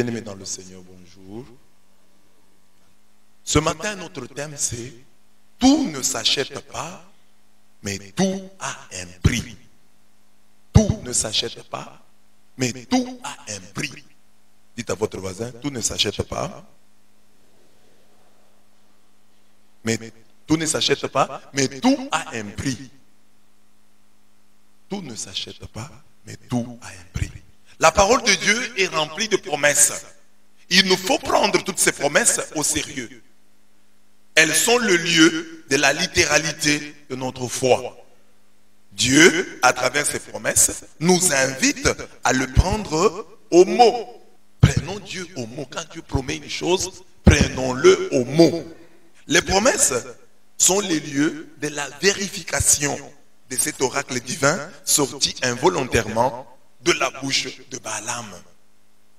Bien-aimés dans le Seigneur, bonjour. Ce matin, notre thème c'est « Tout ne s'achète pas, mais tout a un prix. » Tout ne s'achète pas, mais tout a un prix. Dites à votre voisin, tout ne s'achète pas. Mais tout ne s'achète pas, mais tout a un prix. Tout ne s'achète pas, mais tout a un prix. La parole de Dieu est remplie de promesses. Il nous faut prendre toutes ces promesses au sérieux. Elles sont le lieu de la littéralité de notre foi. Dieu, à travers ses promesses, nous invite à le prendre au mot. Prenons Dieu au mot. Quand Dieu promet une chose, prenons-le au mot. Les promesses sont les lieux de la vérification de cet oracle divin sorti involontairement de la bouche de Balaam.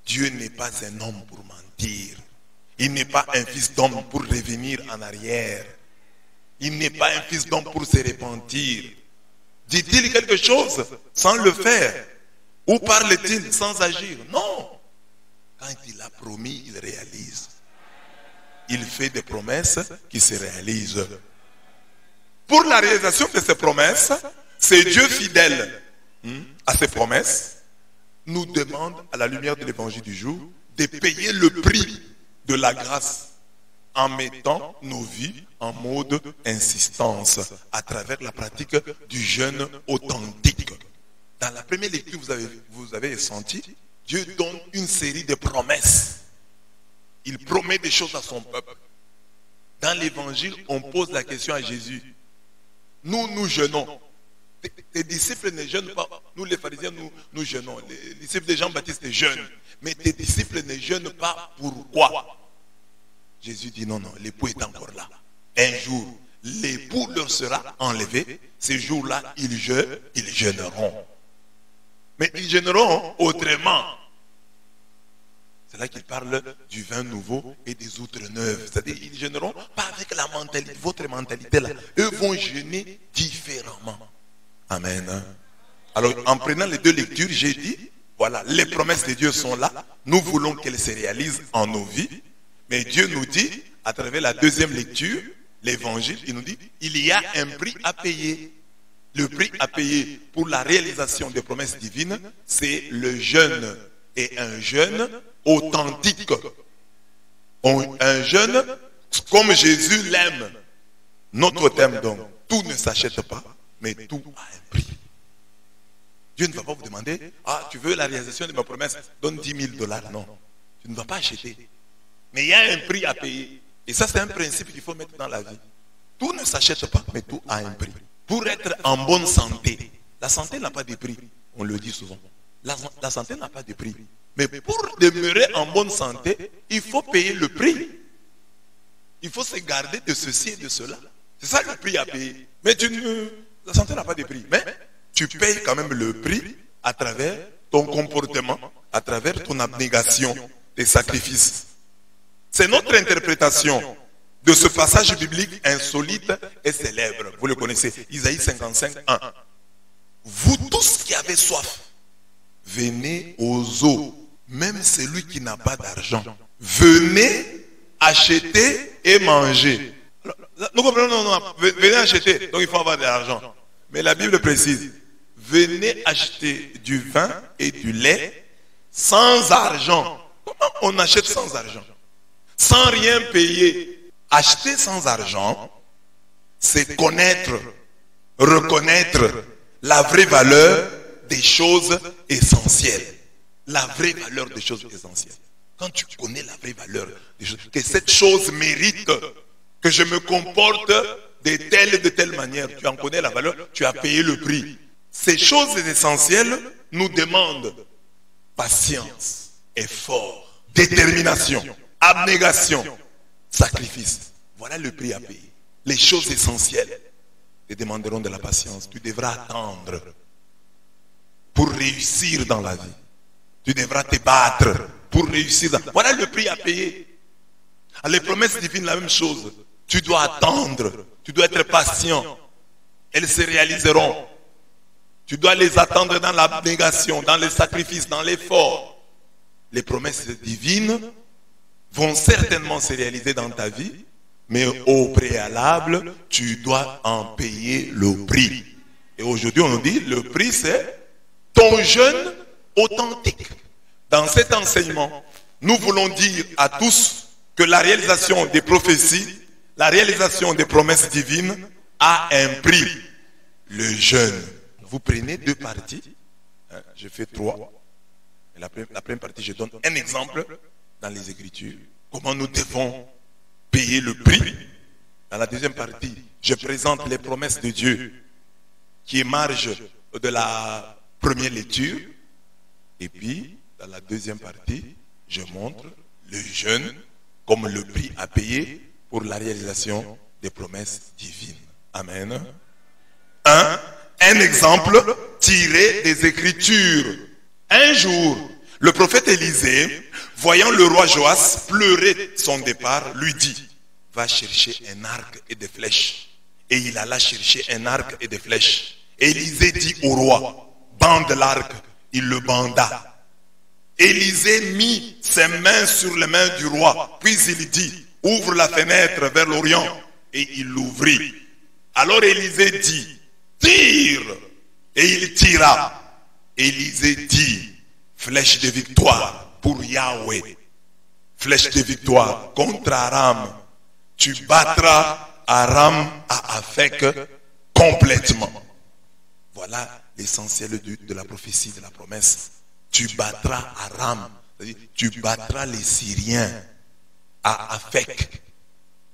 Dieu n'est pas un homme pour mentir. Il n'est pas un fils d'homme pour revenir en arrière. Il n'est pas un fils d'homme pour se repentir. Dit-il quelque chose sans le faire? Ou parle-t-il sans agir? Non. Quand il a promis, il réalise. Il fait des promesses qui se réalisent. Pour la réalisation de ces promesses, c'est Dieu fidèle à ses promesses, nous demande à la lumière de l'évangile du jour de payer le prix de la grâce en mettant nos vies en mode insistance à travers la pratique du jeûne authentique. Dans la première lecture, vous avez senti, Dieu donne une série de promesses. Il promet des choses à son peuple. Dans l'évangile, on pose la question à Jésus. Nous jeûnons. Tes disciples ne jeûnent pas. Nous les pharisiens, nous jeûnons. Les disciples de Jean-Baptiste jeûnent. Mais tes disciples ne jeûnent pas. Pourquoi? Jésus dit non, l'époux est encore là. Un jour, l'époux leur sera enlevé. Ce jour-là, ils jeûneront. Mais ils jeûneront autrement. C'est là qu'il parle du vin nouveau et des outres neuves. C'est-à-dire qu'ils ne jeûneront pas avec la mentalité, votre mentalité là. Eux vont jeûner différemment. Amen. Alors, en prenant les deux lectures, j'ai dit, voilà, les promesses de Dieu sont là. Nous voulons qu'elles se réalisent en nos vies. Mais Dieu nous dit, à travers la deuxième lecture, l'évangile, il nous dit, il y a un prix à payer. Le prix à payer pour la réalisation des promesses divines, c'est le jeûne. Et un jeûne authentique. Un jeûne comme Jésus l'aime. Notre thème donc, tout ne s'achète pas, mais tout a un prix. Dieu ne va pas vous demander, tu veux la réalisation de ma promesse, donne $10,000. Non, tu ne vas pas acheter. Mais il y a un prix à payer. Et ça, c'est un principe qu'il faut mettre dans la vie. Tout ne s'achète pas, mais tout a un prix. Pour être en bonne santé, la santé n'a pas de prix. On le dit souvent. La santé n'a pas de prix. Mais pour demeurer en bonne santé, il faut payer le prix. Il faut se garder de ceci et de cela. C'est ça le prix à payer. Mais la santé n'a pas de prix. Mais tu payes quand même le prix à travers ton comportement, à travers ton abnégation, tes sacrifices. C'est notre interprétation de ce passage biblique insolite et célèbre. Vous le connaissez, Isaïe 55, 1. Vous tous qui avez soif, venez aux eaux, même celui qui n'a pas d'argent. Venez acheter et manger. Nous comprenons, non, venez acheter, donc il faut avoir de l'argent. Mais la Bible précise, venez acheter du vin et du lait sans argent. Comment on achète sans argent? Sans rien payer. Acheter sans argent, c'est connaître, reconnaître la vraie valeur des choses essentielles. La vraie valeur des choses essentielles. Quand tu connais la vraie valeur des choses, que cette chose mérite que je me comporte de telle manière, tu en connais la valeur, tu as payé le prix. Ces choses essentielles nous demandent patience, effort, détermination, abnégation, sacrifice. Voilà le prix à payer. Les choses essentielles te demanderont de la patience. Tu devras attendre pour réussir dans la vie. Tu devras te battre pour réussir. Voilà le prix à payer. Les promesses divines, la même chose. Tu dois attendre. Tu dois être patient. Elles se réaliseront. Tu dois les attendre dans l'abnégation, dans le sacrifice, dans l'effort. les promesses divines vont certainement se réaliser dans ta vie, mais au préalable, tu dois en payer le prix. Et aujourd'hui, on nous dit, le prix, c'est ton jeûne authentique. Dans cet enseignement, nous voulons dire à tous que la réalisation des prophéties, la réalisation des promesses divines a un prix. Le jeûne. Vous prenez 2 parties. Je fais 3. La première partie, je donne un exemple dans les Écritures. Comment nous devons payer le prix. Dans la deuxième partie, je présente les promesses de Dieu qui émergent de la première lecture. Et puis, dans la deuxième partie, je montre le jeûne comme le prix à payer pour la réalisation des promesses divines. Amen. Un exemple tiré des Écritures. Un jour, le prophète Élisée, voyant le roi Joas pleurer son départ, lui dit, va chercher un arc et des flèches. Et il alla chercher un arc et des flèches. Élisée dit au roi, bande l'arc. Il le banda. Élisée mit ses mains sur les mains du roi. Puis il dit, ouvre la fenêtre vers l'Orient. Et il l'ouvrit. Alors Élisée dit, tire. Et il tira. Élisée dit, flèche de victoire pour Yahweh. Flèche de victoire contre Aram. Tu battras Aram à Aphek complètement. Voilà l'essentiel de la prophétie, de la promesse. Tu battras Aram, c'est-à-dire tu battras les Syriens à Aphek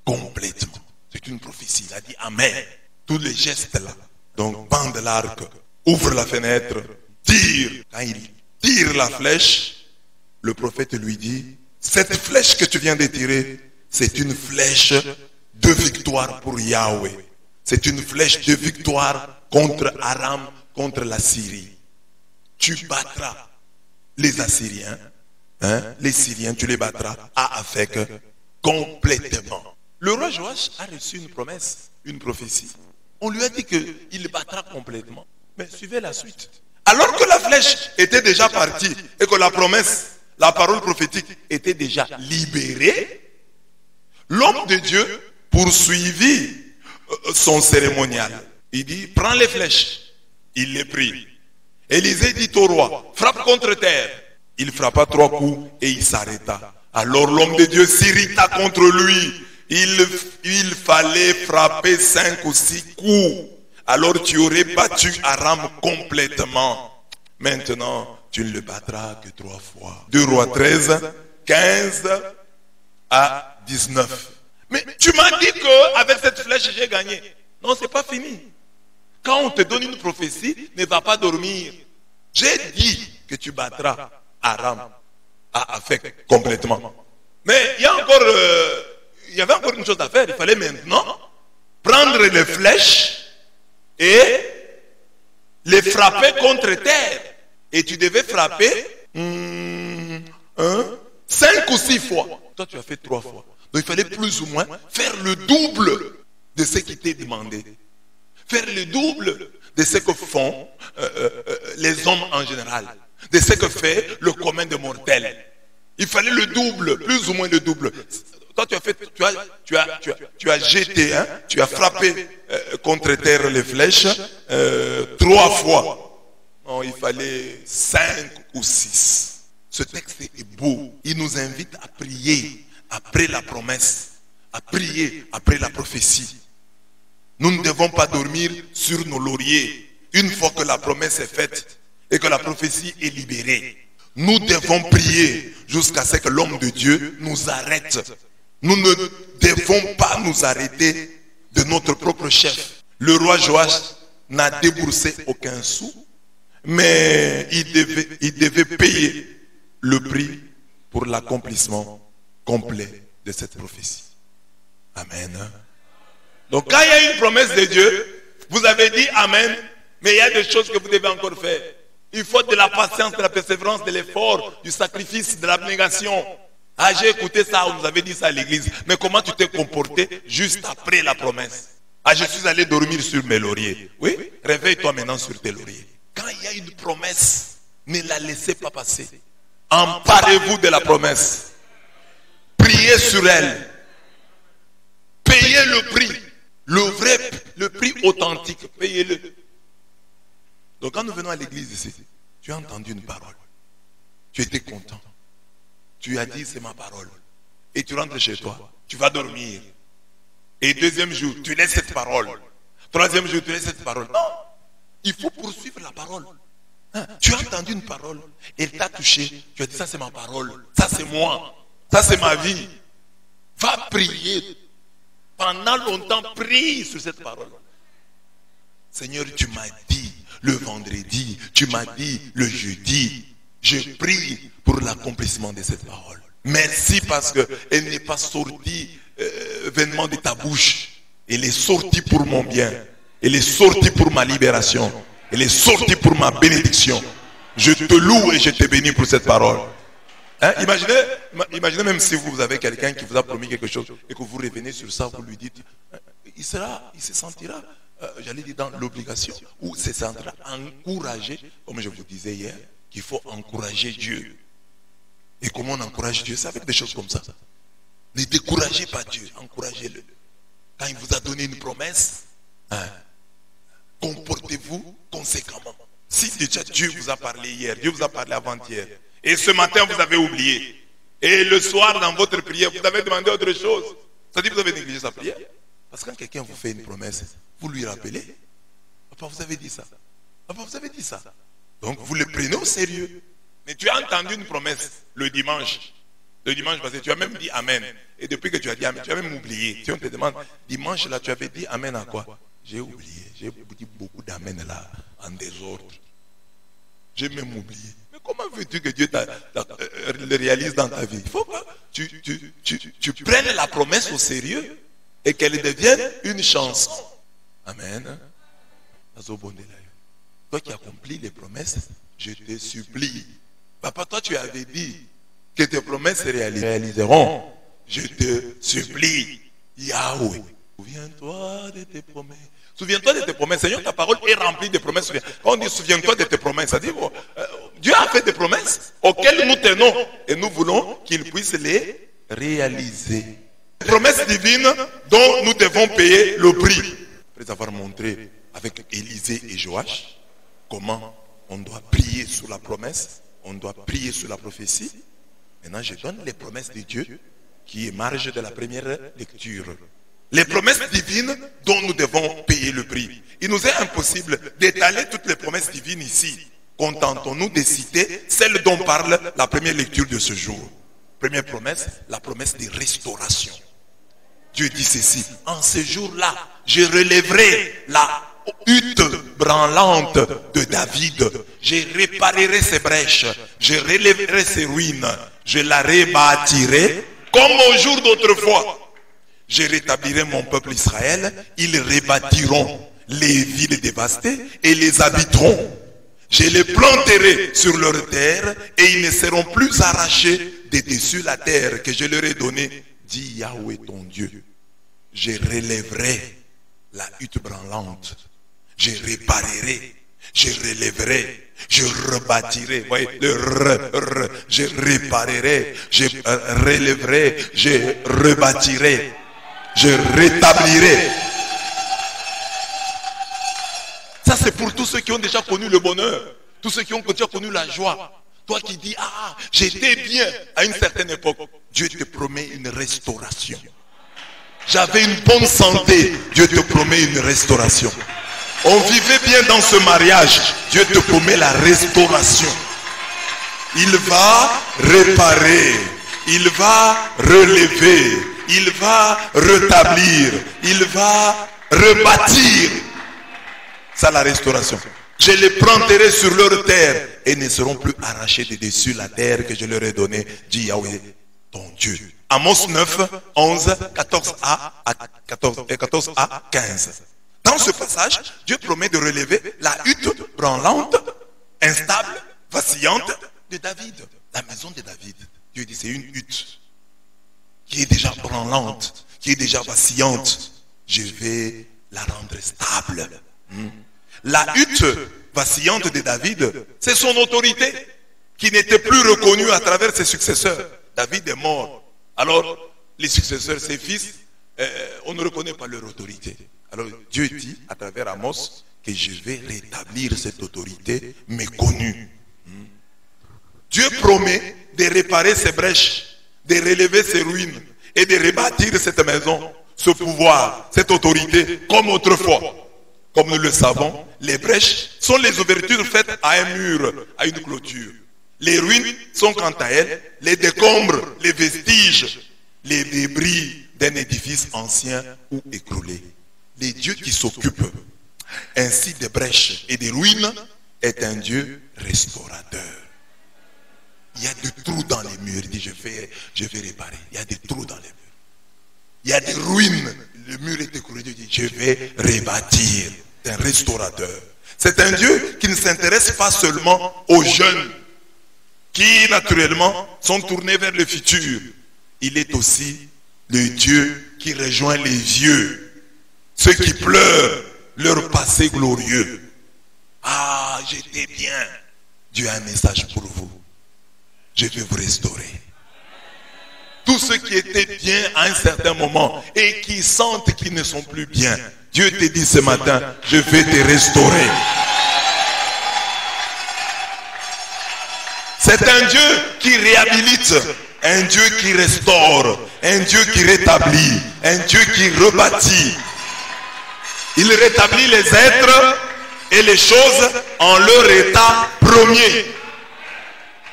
complètement. C'est une prophétie, il a dit Amen. Tous les gestes là. Donc bande l'arc, ouvre la fenêtre, tire. Quand il tire la flèche, le prophète lui dit, cette flèche que tu viens de tirer, c'est une flèche de victoire pour Yahweh. C'est une flèche de victoire contre Aram, contre la Syrie. Tu battras les Assyriens, les Syriens, tu les battras à Aphek complètement. Le roi Joach a reçu une promesse, une prophétie. On lui a dit qu'il battra complètement. Mais suivez la suite. Alors que la flèche était déjà partie et que la promesse, la parole prophétique était déjà libérée, l'homme de Dieu poursuivit son cérémonial. Il dit, prends les flèches. Il les prit. Élisée dit au roi, frappe contre terre. Il frappa 3 coups et il s'arrêta. Alors l'homme de Dieu s'irrita contre lui. Il fallait frapper 5 ou 6 coups. Alors tu aurais battu Aram complètement. Maintenant, tu ne le battras que 3 fois. 2 Rois 13, 15 à 19. Mais tu m'as dit qu'avec cette flèche, j'ai gagné. Non, c'est pas fini. Quand on te donne une prophétie, ne va pas dormir. J'ai dit que tu battras Aram à Aphek complètement. Mais il y avait encore une chose à faire. Il fallait maintenant prendre les flèches et les frapper contre terre. Et tu devais frapper 5 ou 6 fois. Toi, tu as fait 3 fois. Donc il fallait plus ou moins faire le double de ce qui t'est demandé. Faire le double de ce que font les hommes en général. De ce que fait le commun des mortels. Il fallait le double, plus ou moins le double. Toi, tu as jeté, tu as frappé contre terre les flèches 3 fois. Non, il fallait 5 ou 6. Ce texte est beau. Il nous invite à prier après la promesse, à prier après la prophétie. Nous ne devons pas dormir sur nos lauriers. Une fois que la promesse est faite et que la prophétie est libérée, nous devons prier jusqu'à ce que l'homme de Dieu nous arrête. Nous ne devons pas nous arrêter de notre propre chef. Le roi Joach n'a déboursé aucun sou, mais il devait payer le prix pour l'accomplissement complet de cette prophétie. Amen. Donc quand il y a une promesse de Dieu, vous avez dit Amen, mais il y a des choses que vous devez encore faire. Il faut de la patience, de la persévérance, de l'effort, du sacrifice, de l'abnégation. Ah, j'ai écouté ça, on nous avait dit ça à l'église. Mais comment tu t'es comporté juste après la promesse? Ah, je suis allé dormir sur mes lauriers. Oui, réveille-toi maintenant sur tes lauriers. Quand il y a une promesse, ne la laissez pas passer. Emparez-vous de la promesse. Priez sur elle. Payez le prix. Le vrai, le prix authentique. Payez-le. Donc quand nous venons à l'église ici, tu as entendu une parole. Tu étais content. Tu as dit c'est ma parole. Et tu rentres chez toi. Tu vas dormir. Et deuxième jour, tu laisses cette parole. Troisième jour, tu laisses cette parole. Non. Il faut poursuivre la parole. Tu as entendu une parole. Elle t'a touché. Tu as dit ça c'est ma parole. Ça c'est moi. Ça c'est ma vie. Va prier. Pendant longtemps, prie sur cette parole. Seigneur, tu m'as dit le vendredi. Tu m'as dit le jeudi. Je prie pour l'accomplissement de cette parole. Merci parce qu'elle n'est pas sortie vainement de ta bouche. Elle est sortie pour mon bien. Elle est sortie pour ma libération. Elle est sortie pour ma bénédiction. Je te loue et je te bénis pour cette parole. Hein? Imaginez même si vous avez quelqu'un qui vous a promis quelque chose et que vous revenez sur ça, vous lui dites, il se sentira, j'allais dire dans l'obligation, ou se sentira encouragé, comme je vous disais hier, qu'il faut encourager Dieu. Et comment on encourage Dieu? C'est avec des choses comme ça. Ne découragez pas Dieu, encouragez-le. Quand il vous a donné une promesse, comportez-vous conséquemment. Si déjà Dieu vous a parlé hier, Dieu vous a parlé avant-hier, et ce matin vous avez oublié, et le soir dans votre prière vous avez demandé autre chose, c'est-à-dire vous avez négligé sa prière. Parce que quand quelqu'un vous fait une promesse, vous lui rappelez, papa vous avez dit ça, papa vous avez dit ça. Donc vous le prenez au sérieux. Mais tu as entendu une promesse le dimanche passé, tu as même dit Amen. Et depuis que tu as dit Amen, tu as même oublié. Si on te demande, dimanche là, tu avais dit Amen à quoi? J'ai oublié. J'ai dit beaucoup d'Amen là, en désordre. J'ai même oublié. Mais comment veux-tu que Dieu le réalise dans ta vie? Il faut pas. Tu prennes la promesse au sérieux et qu'elle devienne une chanson. Amen. Toi qui accomplis les promesses, je te supplie. Papa, toi tu avais dit que tes promesses se réaliseront. Je te supplie, Yahweh. Souviens-toi de tes promesses. Souviens-toi de tes promesses. Seigneur, ta parole est remplie de promesses. Quand on dit souviens-toi de tes promesses, ça dit Dieu a fait des promesses auxquelles nous tenons et nous voulons qu'il puisse les réaliser. Les promesses divines dont nous devons payer le prix. Après avoir montré avec Élisée et Joach comment on doit prier sur la promesse, on doit prier sur la prophétie. Maintenant, je donne les promesses de Dieu qui émergent de la première lecture. Les promesses divines dont nous devons payer le prix. Il nous est impossible d'étaler toutes les promesses divines ici. Contentons-nous de citer celles dont parle la première lecture de ce jour. Première promesse, la promesse de restauration. Dieu dit ceci, en ce jour-là, je relèverai la hutte branlante de David. Je réparerai ses brèches, je relèverai ses ruines, je la rebâtirai comme au jour d'autrefois. Je rétablirai mon peuple Israël, ils rebâtiront les villes dévastées et les habiteront. Je les planterai sur leur terre et ils ne seront plus arrachés de dessus la terre que je leur ai donnée, dit Yahweh ton Dieu. Je relèverai la hutte branlante, je réparerai, je relèverai, je rebâtirai, voyez, je réparerai, je relèverai, je rebâtirai, je rétablirai. Ça c'est pour tous ceux qui ont déjà connu le bonheur, tous ceux qui ont déjà connu la joie. Toi qui dis, ah, j'étais bien à une certaine époque, Dieu te promet une restauration. J'avais une bonne santé, Dieu te promet une restauration. On vivait bien dans ce mariage, Dieu te promet la restauration. Il va réparer, il va relever, il va rétablir, il va rebâtir. Ça la restauration. Je les planterai sur leur terre et ne seront plus arrachés de dessus la terre que je leur ai donnée, dit Yahweh, ton Dieu. Amos 9, 11, 14a à 15. Dans ce passage, Dieu promet de relever la hutte branlante, instable, vacillante de David. La maison de David. Dieu dit c'est une hutte qui est déjà branlante, qui est déjà vacillante. Je vais la rendre stable. La hutte vacillante de David, c'est son autorité. qui n'était plus reconnu à travers ses successeurs. David est mort. Alors, les successeurs, ses fils, on ne reconnaît pas leur autorité. Alors, Dieu dit à travers Amos que je vais rétablir cette autorité méconnue. Dieu promet de réparer ses brèches, de relever ses ruines et de rebâtir cette maison, ce pouvoir, cette autorité comme autrefois. Comme nous le savons, les brèches sont les ouvertures faites à un mur, à une clôture. Les ruines sont quant à elles les décombres, les vestiges, les débris d'un édifice ancien ou écroulé. Les dieux qui s'occupent ainsi des brèches et des ruines est un Dieu restaurateur. Il y a des trous dans les murs. Il dit je vais réparer. Il y a des trous dans les murs. Il y a des ruines. Le mur est écroulé. Il dit je vais rebâtir. C'est un restaurateur. C'est un Dieu qui ne s'intéresse pas seulement aux jeunes qui naturellement sont tournés vers le futur. Il est aussi le Dieu qui rejoint les vieux, ceux qui pleurent leur passé glorieux. Ah, j'étais bien. Dieu a un message pour vous. Je vais vous restaurer. Tous ceux qui étaient bien à un certain moment et qui sentent qu'ils ne sont plus bien, Dieu te dit ce matin, je vais te restaurer. C'est un Dieu qui réhabilite, un Dieu qui restaure, un Dieu qui rétablit, un Dieu qui rebâtit. Il rétablit les êtres et les choses en leur état premier.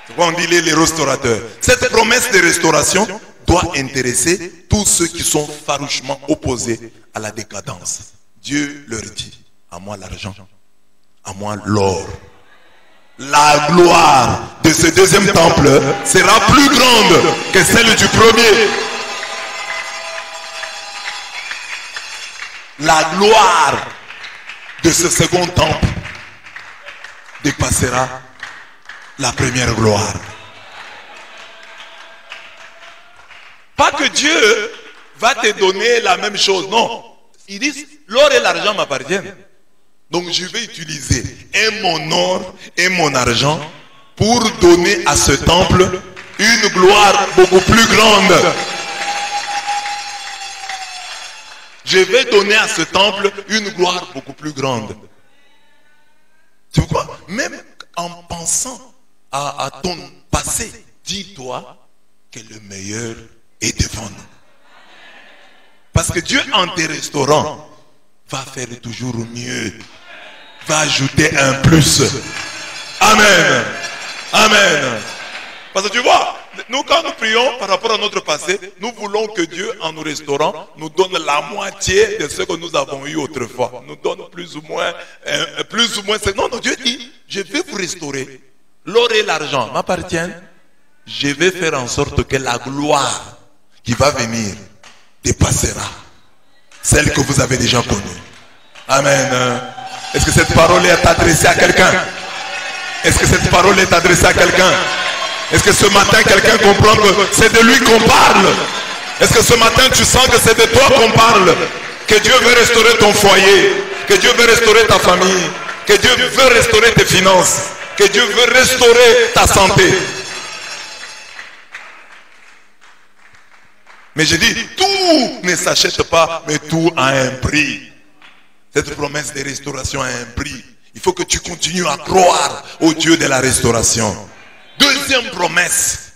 C'est pourquoi on dit les restaurateurs. Cette promesse de restauration doit intéresser tous ceux qui sont farouchement opposés à la décadence. Dieu leur dit, à moi l'argent, à moi l'or. La gloire de ce deuxième temple sera plus grande que celle du premier. La gloire de ce second temple dépassera la première gloire. Pas que Dieu va te donner la même chose, non. Il dit, l'or et l'argent m'appartiennent. Donc je vais utiliser mon or et mon argent pour donner à ce temple une gloire beaucoup plus grande. Je vais donner à ce temple une gloire beaucoup plus grande. C'est pourquoi, même en pensant à ton passé, dis-toi que le meilleur est devant nous. Parce que Dieu, en te restaurant, va faire toujours mieux. Va ajouter un plus. Amen. Amen. Parce que tu vois, nous quand nous prions par rapport à notre passé, nous voulons que Dieu, en nous restaurant, nous donne la moitié de ce que nous avons eu autrefois. Nous donne plus ou moins. Non, Dieu dit, je vais vous restaurer. L'or et l'argent m'appartiennent. Je vais faire en sorte que la gloire qui va venir dépassera celle que vous avez déjà connue. Amen. Est-ce que cette parole est adressée à quelqu'un? Est-ce que cette parole est adressée à quelqu'un? Est-ce que ce matin quelqu'un comprend que c'est de lui qu'on parle? Est-ce que ce matin tu sens que c'est de toi qu'on parle? Que Dieu veut restaurer ton foyer, que Dieu veut restaurer ta famille, que Dieu veut restaurer tes finances, que Dieu veut restaurer ta santé. Mais je dis, tout ne s'achète pas, mais tout a un prix. Cette promesse de restauration a un prix. Il faut que tu continues à croire au Dieu de la restauration. Deuxième promesse,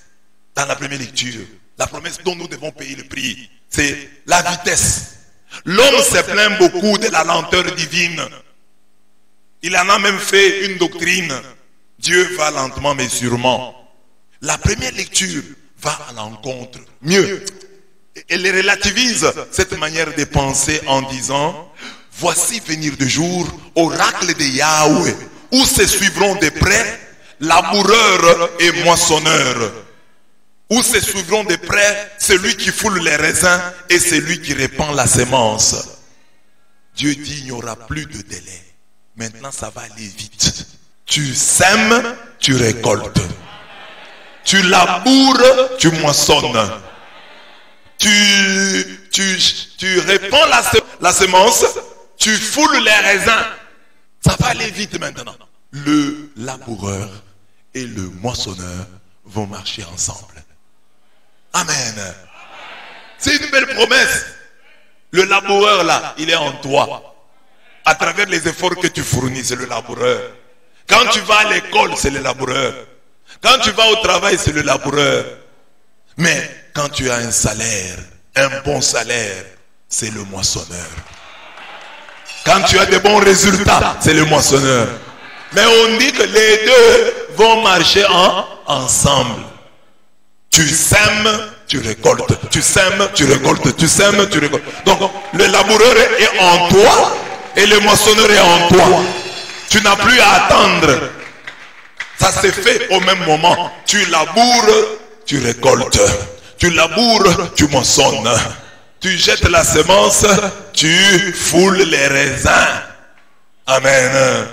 dans la première lecture, la promesse dont nous devons payer le prix, c'est la vitesse. L'homme se plaint beaucoup de la lenteur divine. Il en a même fait une doctrine. Dieu va lentement mais sûrement. La première lecture va à l'encontre. Mieux, elle relativise cette manière de penser en disant, voici venir de jour, oracle de Yahweh, où se suivront de près laboureur et moissonneur, où se suivront de près celui qui foule les raisins et celui qui répand la sémence. Dieu dit, il n'y aura plus de délai. Maintenant, ça va aller vite. Tu sèmes, tu récoltes. Tu laboures, tu moissonnes. Tu répands la sémence, tu foules les raisins. Ça va aller vite maintenant. Le laboureur et le moissonneur vont marcher ensemble. Amen. C'est une belle promesse. Le laboureur là, il est en toi. À travers les efforts que tu fournis, c'est le laboureur. Quand tu vas à l'école, c'est le laboureur. Quand tu vas au travail, c'est le laboureur. Mais quand tu as un salaire, un bon salaire, c'est le moissonneur. Quand tu as de bons résultats, c'est le moissonneur. Mais on dit que les deux vont marcher ensemble. Tu sèmes, tu récoltes. Tu sèmes, tu récoltes. Tu sèmes, tu récoltes. Donc, le laboureur est en toi et le moissonneur est en toi. Tu n'as plus à attendre. Ça s'est fait au même moment. Tu laboures, tu récoltes. Tu laboures, tu moissonnes. Tu jettes la semence, tu foules les raisins. Amen.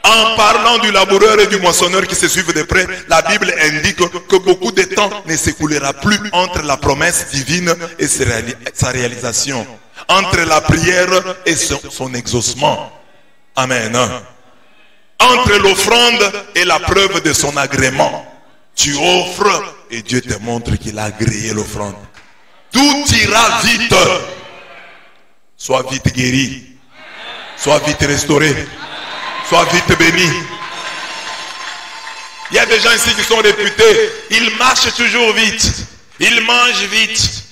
En parlant du laboureur et du moissonneur qui se suivent de près, la Bible indique que beaucoup de temps ne s'écoulera plus entre la promesse divine et sa réalisation. Entre la prière et son exaucement. Amen. Entre l'offrande et la preuve de son agrément. Tu offres et Dieu te montre qu'il a agréé l'offrande. Tout ira vite. Sois vite guéri. Sois vite restauré. Sois vite béni. Il y a des gens ici qui sont réputés. Ils marchent toujours vite. Ils mangent vite.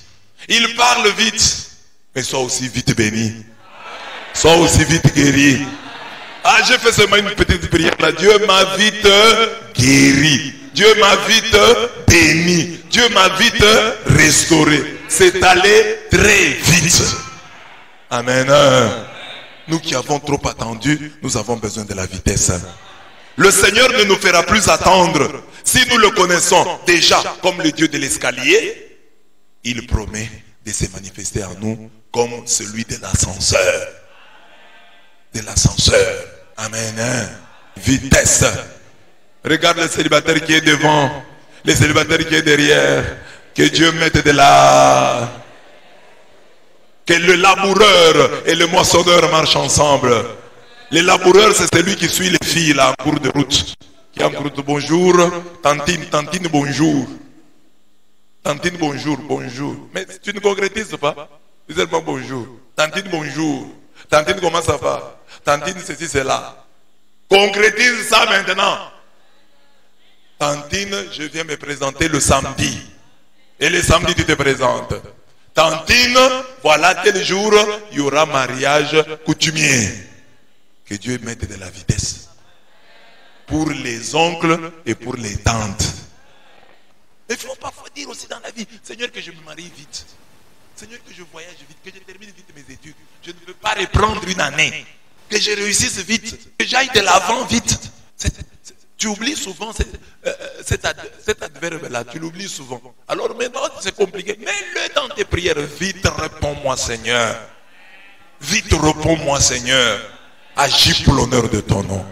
Ils parlent vite. Mais sois aussi vite béni. Sois aussi vite guéri. Ah, j'ai fait seulement une petite prière là. Dieu m'a vite guéri. Dieu m'a vite béni. Dieu m'a vite restauré. C'est allé très vite. Amen. Nous qui avons trop attendu, nous avons besoin de la vitesse. Le Seigneur ne nous fera plus attendre. Si nous le connaissons déjà comme le Dieu de l'escalier, il promet de se manifester en nous comme celui de l'ascenseur. De l'ascenseur. Amen. Vitesse. Regarde le célibataire qui est devant, le célibataire qui est derrière. Que Dieu mette de la... Que le laboureur et le moissonneur marchent ensemble. Le laboureur, c'est celui qui suit les filles là en cours de route. Qui est en cours de bonjour. Tantine, tantine, bonjour. Tantine, bonjour, bonjour. Mais tu ne concrétises pas. Dis seulement bonjour. Tantine, bonjour. Tantine, comment ça va? Tantine, ceci, cela. Concrétise ça maintenant. Tantine, je viens me présenter le samedi. Et le samedi, tu te présentes. Tantine, voilà tel jour, il y aura mariage coutumier. Que Dieu mette de la vitesse. Pour les oncles et pour les tantes. Mais il faut parfois dire aussi dans la vie, Seigneur, que je me marie vite. Seigneur, que je voyage vite, que je termine vite mes études. Je ne veux pas reprendre une année. Que je réussisse vite. Que j'aille de l'avant vite. Tu oublies souvent cet adverbe-là, tu l'oublies souvent. Alors maintenant, c'est compliqué. Mets-le dans tes prières. Vite, réponds-moi, Seigneur. Vite, réponds-moi, Seigneur. Agis pour l'honneur de ton nom.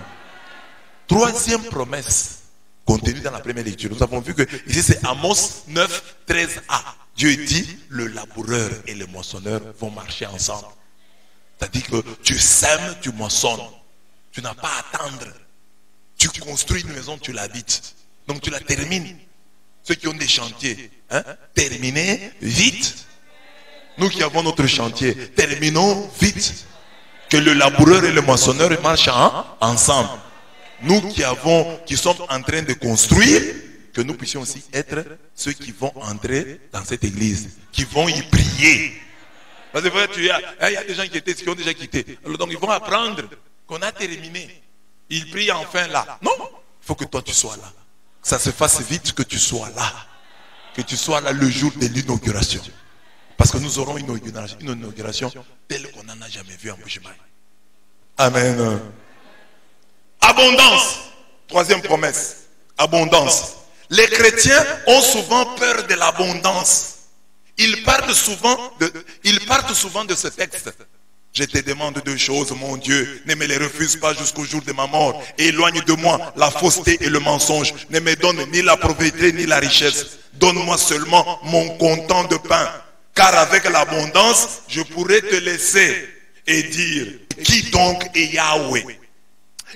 Troisième promesse, contenue dans la première lecture. Nous avons vu que ici, c'est Amos 9, 13a. Dieu dit, le laboureur et le moissonneur vont marcher ensemble. C'est-à-dire que tu sèmes, tu moissonnes. Tu n'as pas à attendre. Tu construis une maison, tu l'habites. Donc tu la termines. Ceux qui ont des chantiers, terminez vite. Nous qui avons notre chantier, terminons vite. Que le laboureur et le moissonneur marchent ensemble. Nous qui sommes en train de construire, que nous puissions aussi être ceux qui vont entrer dans cette église, qui vont y prier. Parce que il y a des gens qui ont déjà quitté. Alors, donc ils vont apprendre qu'on a terminé. Ils prient enfin là. Non, il faut que toi tu sois là. Que ça se fasse vite, que tu sois là. Que tu sois là le jour de l'inauguration. Parce que nous aurons une inauguration telle qu'on n'en a jamais vu en Bujimaï. Amen. Abondance. Troisième promesse. Abondance. Les chrétiens ont souvent peur de l'abondance. Ils partent souvent de ce texte. Je te demande deux choses, mon Dieu. Ne me les refuse pas jusqu'au jour de ma mort. Éloigne de moi la fausseté et le mensonge. Ne me donne ni la pauvreté ni la richesse. Donne-moi seulement mon comptant de pain. Car avec l'abondance, je pourrais te laisser et dire, qui donc est Yahweh?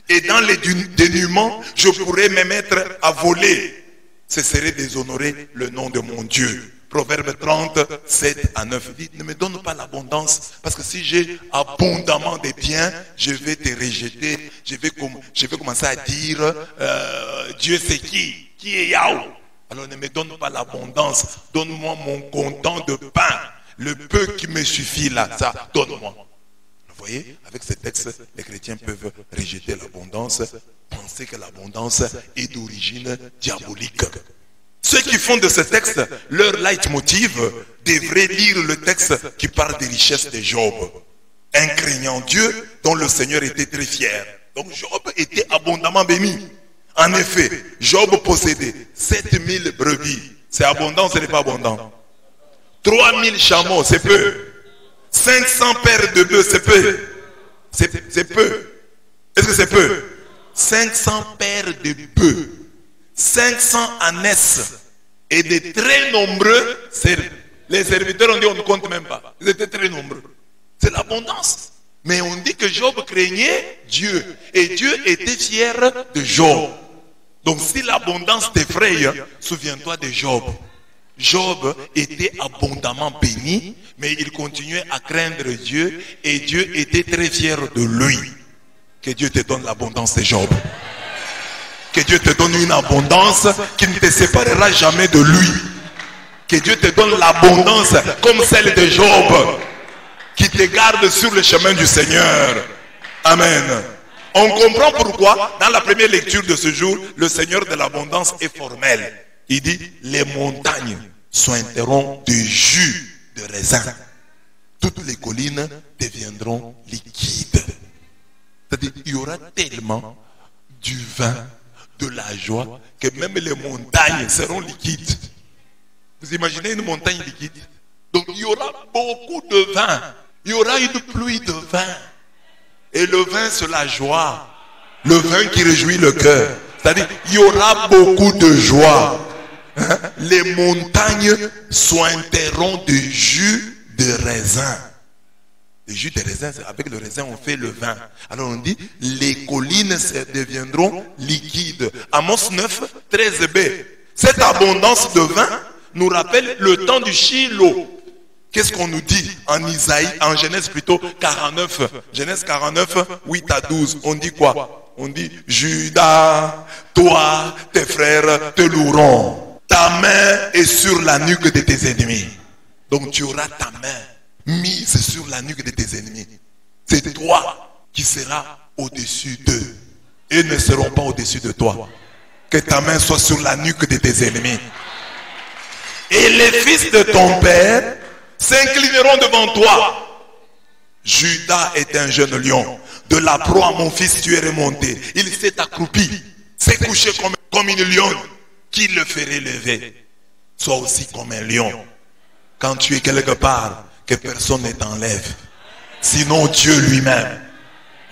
Et dans les dénuements, je pourrais me mettre à voler. Ce serait déshonorer le nom de mon Dieu. Proverbe 30, 7 à 9 dit, ne me donne pas l'abondance, parce que si j'ai abondamment de biens, je vais te rejeter, je vais commencer à dire, Dieu c'est qui est Yahweh. Alors ne me donne pas l'abondance, donne-moi mon comptant de pain, le peu qui me suffit là, ça, donne-moi. Vous voyez, avec ce texte, les chrétiens peuvent rejeter l'abondance, penser que l'abondance est d'origine diabolique. Ceux qui font de ce texte leur leitmotiv devraient lire le texte qui parle des richesses de Job. Un craignant Dieu dont le Seigneur était très fier. Donc Job était abondamment béni. En effet, Job possédait 7000 brebis. C'est abondant, ce n'est pas abondant. 3000 chameaux, c'est peu. 500 paires de bœufs, c'est peu. C'est peu. Est-ce que c'est peu? 500 paires de bœufs. 500 ânesses et de très nombreux serviteurs. Les serviteurs ont dit on ne compte même pas. Ils étaient très nombreux. C'est l'abondance. Mais on dit que Job craignait Dieu. Et Dieu était fier de Job. Donc si l'abondance t'effraie, souviens-toi de Job. Job était abondamment béni, mais il continuait à craindre Dieu. Et Dieu était très fier de lui. Que Dieu te donne l'abondance de Job. Que Dieu te donne une abondance qui ne te séparera jamais de lui. Que Dieu te donne l'abondance comme celle de Job, qui te garde sur le chemin du Seigneur. Amen. On comprend pourquoi, dans la première lecture de ce jour, le Seigneur de l'abondance est formel. Il dit, les montagnes sointeront de jus de raisin. Toutes les collines deviendront liquides. C'est-à-dire, il y aura tellement du vin, de la joie, que même les montagnes seront liquides. Vous imaginez une montagne liquide? Donc il y aura beaucoup de vin. Il y aura une pluie de vin. Et le vin, c'est la joie. Le vin qui réjouit le cœur. C'est-à-dire, il y aura beaucoup de joie. Hein? Les montagnes sointeront de jus de raisin. Le jus de raisin, avec le raisin, on fait le vin. Alors on dit, les collines deviendront liquides. Amos 9, 13b. Cette abondance de vin nous rappelle le temps du Shiloh. Qu'est-ce qu'on nous dit en Genèse plutôt 49. Genèse 49, 8 à 12. On dit quoi? On dit, Judas, toi, tes frères te loueront. Ta main est sur la nuque de tes ennemis. Donc tu auras ta main mise sur la nuque de tes ennemis. C'est toi qui seras au-dessus d'eux. Ils ne seront pas au-dessus de toi. Que ta main soit sur la nuque de tes ennemis. Et les fils de ton père s'inclineront devant toi. Judas est un jeune lion. De la proie, mon fils, tu es remonté. Il s'est accroupi, s'est couché comme une lionne. Qui le ferait lever? Sois aussi comme un lion. Quand tu es quelque part, que personne ne t'enlève. Sinon Dieu lui-même.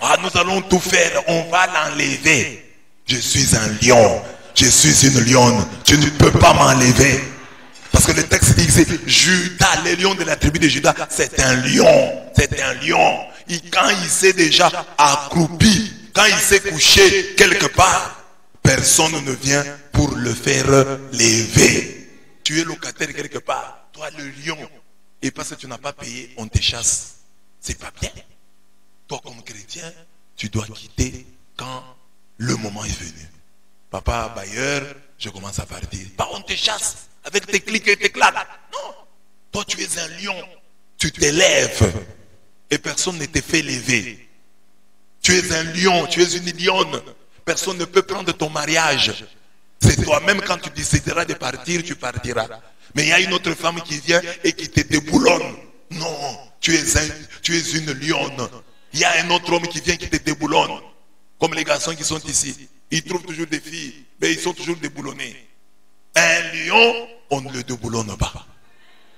Ah, nous allons tout faire, on va l'enlever. Je suis un lion, je suis une lionne. Tu ne peux pas m'enlever. Parce que le texte dit que Judas, le lion de la tribu de Judas, c'est un lion. C'est un lion. Et quand il s'est déjà accroupi, quand il s'est couché quelque part, personne ne vient pour le faire lever. Tu es locataire quelque part, toi le lion. Et parce que tu n'as pas payé, on te chasse. C'est pas bien. Toi comme chrétien, tu dois quitter quand le moment est venu. Papa bailleur, je commence à partir. Pas on te chasse avec tes clics et tes claques. Non. Toi tu es un lion. Tu t'élèves. Et personne ne te fait lever. Tu es un lion, tu es une lionne. Personne ne peut prendre ton mariage. C'est toi-même quand tu décideras de partir, tu partiras. Mais il y a une autre femme qui vient et qui te déboulonne. Non, tu es une lionne. Il y a un autre homme qui vient qui te déboulonne. Comme les garçons qui sont ici. Ils trouvent toujours des filles, mais ils sont toujours déboulonnés. Un lion, on ne le déboulonne pas.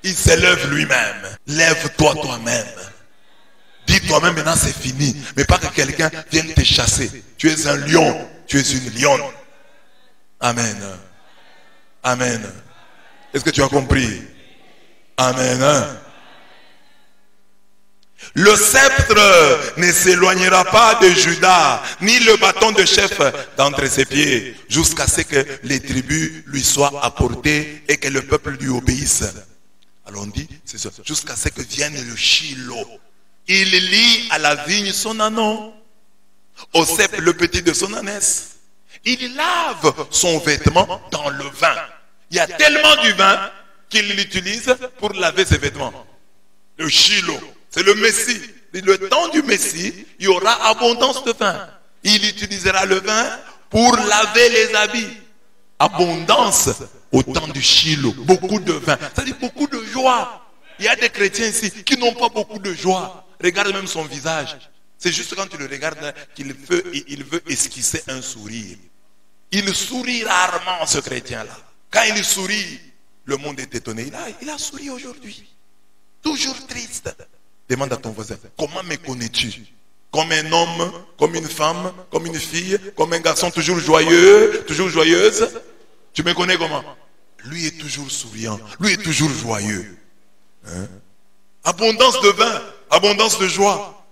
Il s'élève lui-même. Lève-toi toi-même. Dis toi-même maintenant c'est fini. Mais pas que quelqu'un vienne te chasser. Tu es un lion. Tu es une lionne. Amen. Amen. Est-ce que tu as compris? Amen. Le sceptre ne s'éloignera pas de Juda, ni le bâton de chef d'entre ses pieds, jusqu'à ce que les tribus lui soient apportées et que le peuple lui obéisse. Alors on dit, c'est ça, jusqu'à ce que vienne le Shiloh. Il lie à la vigne son ânon, au cep le petit de son ânesse. Il lave son vêtement dans le vin. Il y a tellement du vin qu'il l'utilise pour laver ses vêtements. Le Shiloh, c'est le Messie. Le temps du Messie, il y aura abondance de vin. Il utilisera le vin pour laver les habits. Abondance au temps du Shiloh. Beaucoup de vin. C'est-à-dire beaucoup de joie. Il y a des chrétiens ici qui n'ont pas beaucoup de joie. Regarde même son visage. C'est juste quand tu le regardes qu'il veut esquisser un sourire. Il sourit rarement, ce chrétien-là. Quand il sourit, le monde est étonné. Il a souri aujourd'hui. Toujours triste. Demande à ton voisin, comment me connais-tu? Comme un homme, comme une femme, comme une fille, comme un garçon toujours joyeux, toujours joyeuse? Tu me connais comment? Lui est toujours souriant. Lui est toujours joyeux. Hein? Abondance de vin, abondance de joie.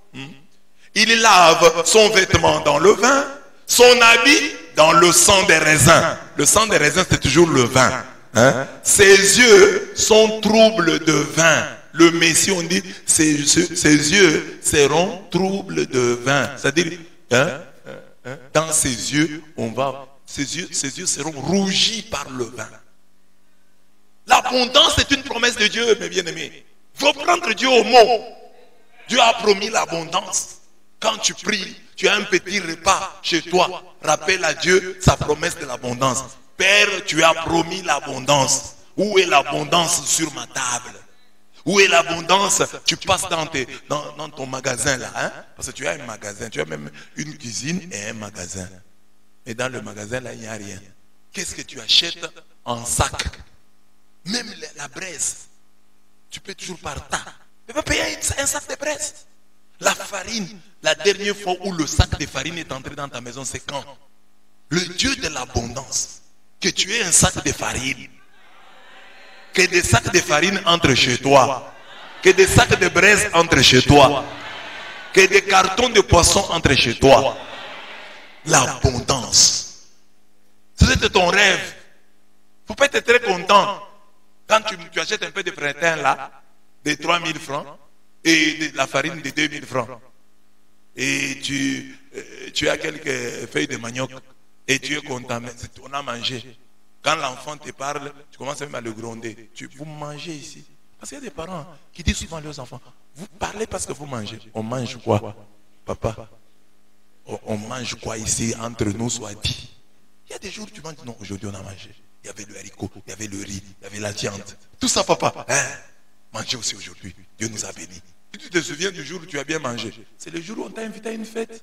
Il lave son vêtement dans le vin, son habit dans le sang des raisins. Le sang des raisins, c'est toujours le vin. Hein? Ses yeux sont troubles de vin. Le Messie, on dit, ses yeux seront troubles de vin. C'est-à-dire, dans ses yeux, ses yeux seront rougis par le vin. L'abondance est une promesse de Dieu, mes bien-aimés. Il faut prendre Dieu au mot. Dieu a promis l'abondance. Quand tu pries, tu as un petit repas chez toi. Rappelle à Dieu sa promesse de l'abondance. Père, tu as promis l'abondance. Où est l'abondance sur ma table? Où est l'abondance? Tu passes dans ton magasin là. Hein? Parce que tu as un magasin. Tu as même une cuisine et un magasin. Et dans le magasin là, il n'y a rien. Qu'est-ce que tu achètes en sac? Même la braise. Tu peux toujours par tas. Tu peux payer un sac de braise. La farine, la dernière fois où le sac de farine est entré dans ta maison, c'est quand? Le Dieu de l'abondance. Que tu aies un sac de farine. Que des sacs de farine entrent chez toi. Que des sacs de braise entrent chez toi. Que des cartons de poissons entrent chez toi. L'abondance. C'est ton rêve. Il faut pas être très content. Quand tu achètes un peu de printemps là, de 3000 francs, et de la farine de 2000 francs. Et tu as quelques feuilles de manioc, et tu es content. Mais on a mangé. Quand l'enfant te parle, tu commences même à le gronder. Vous mangez ici. Parce qu'il y a des parents qui disent souvent à leurs enfants, vous parlez parce que vous mangez. On mange quoi, papa? On mange quoi ici, entre nous, soit dit. Il y a des jours où tu manges, non, aujourd'hui on a mangé. Il y avait le haricot, il y avait le riz, il y avait la viande. Tout ça, papa. Hein? Mangez aussi aujourd'hui. Dieu nous a bénis. Si tu te souviens du jour où tu as bien mangé, c'est le jour où on t'a invité à une fête.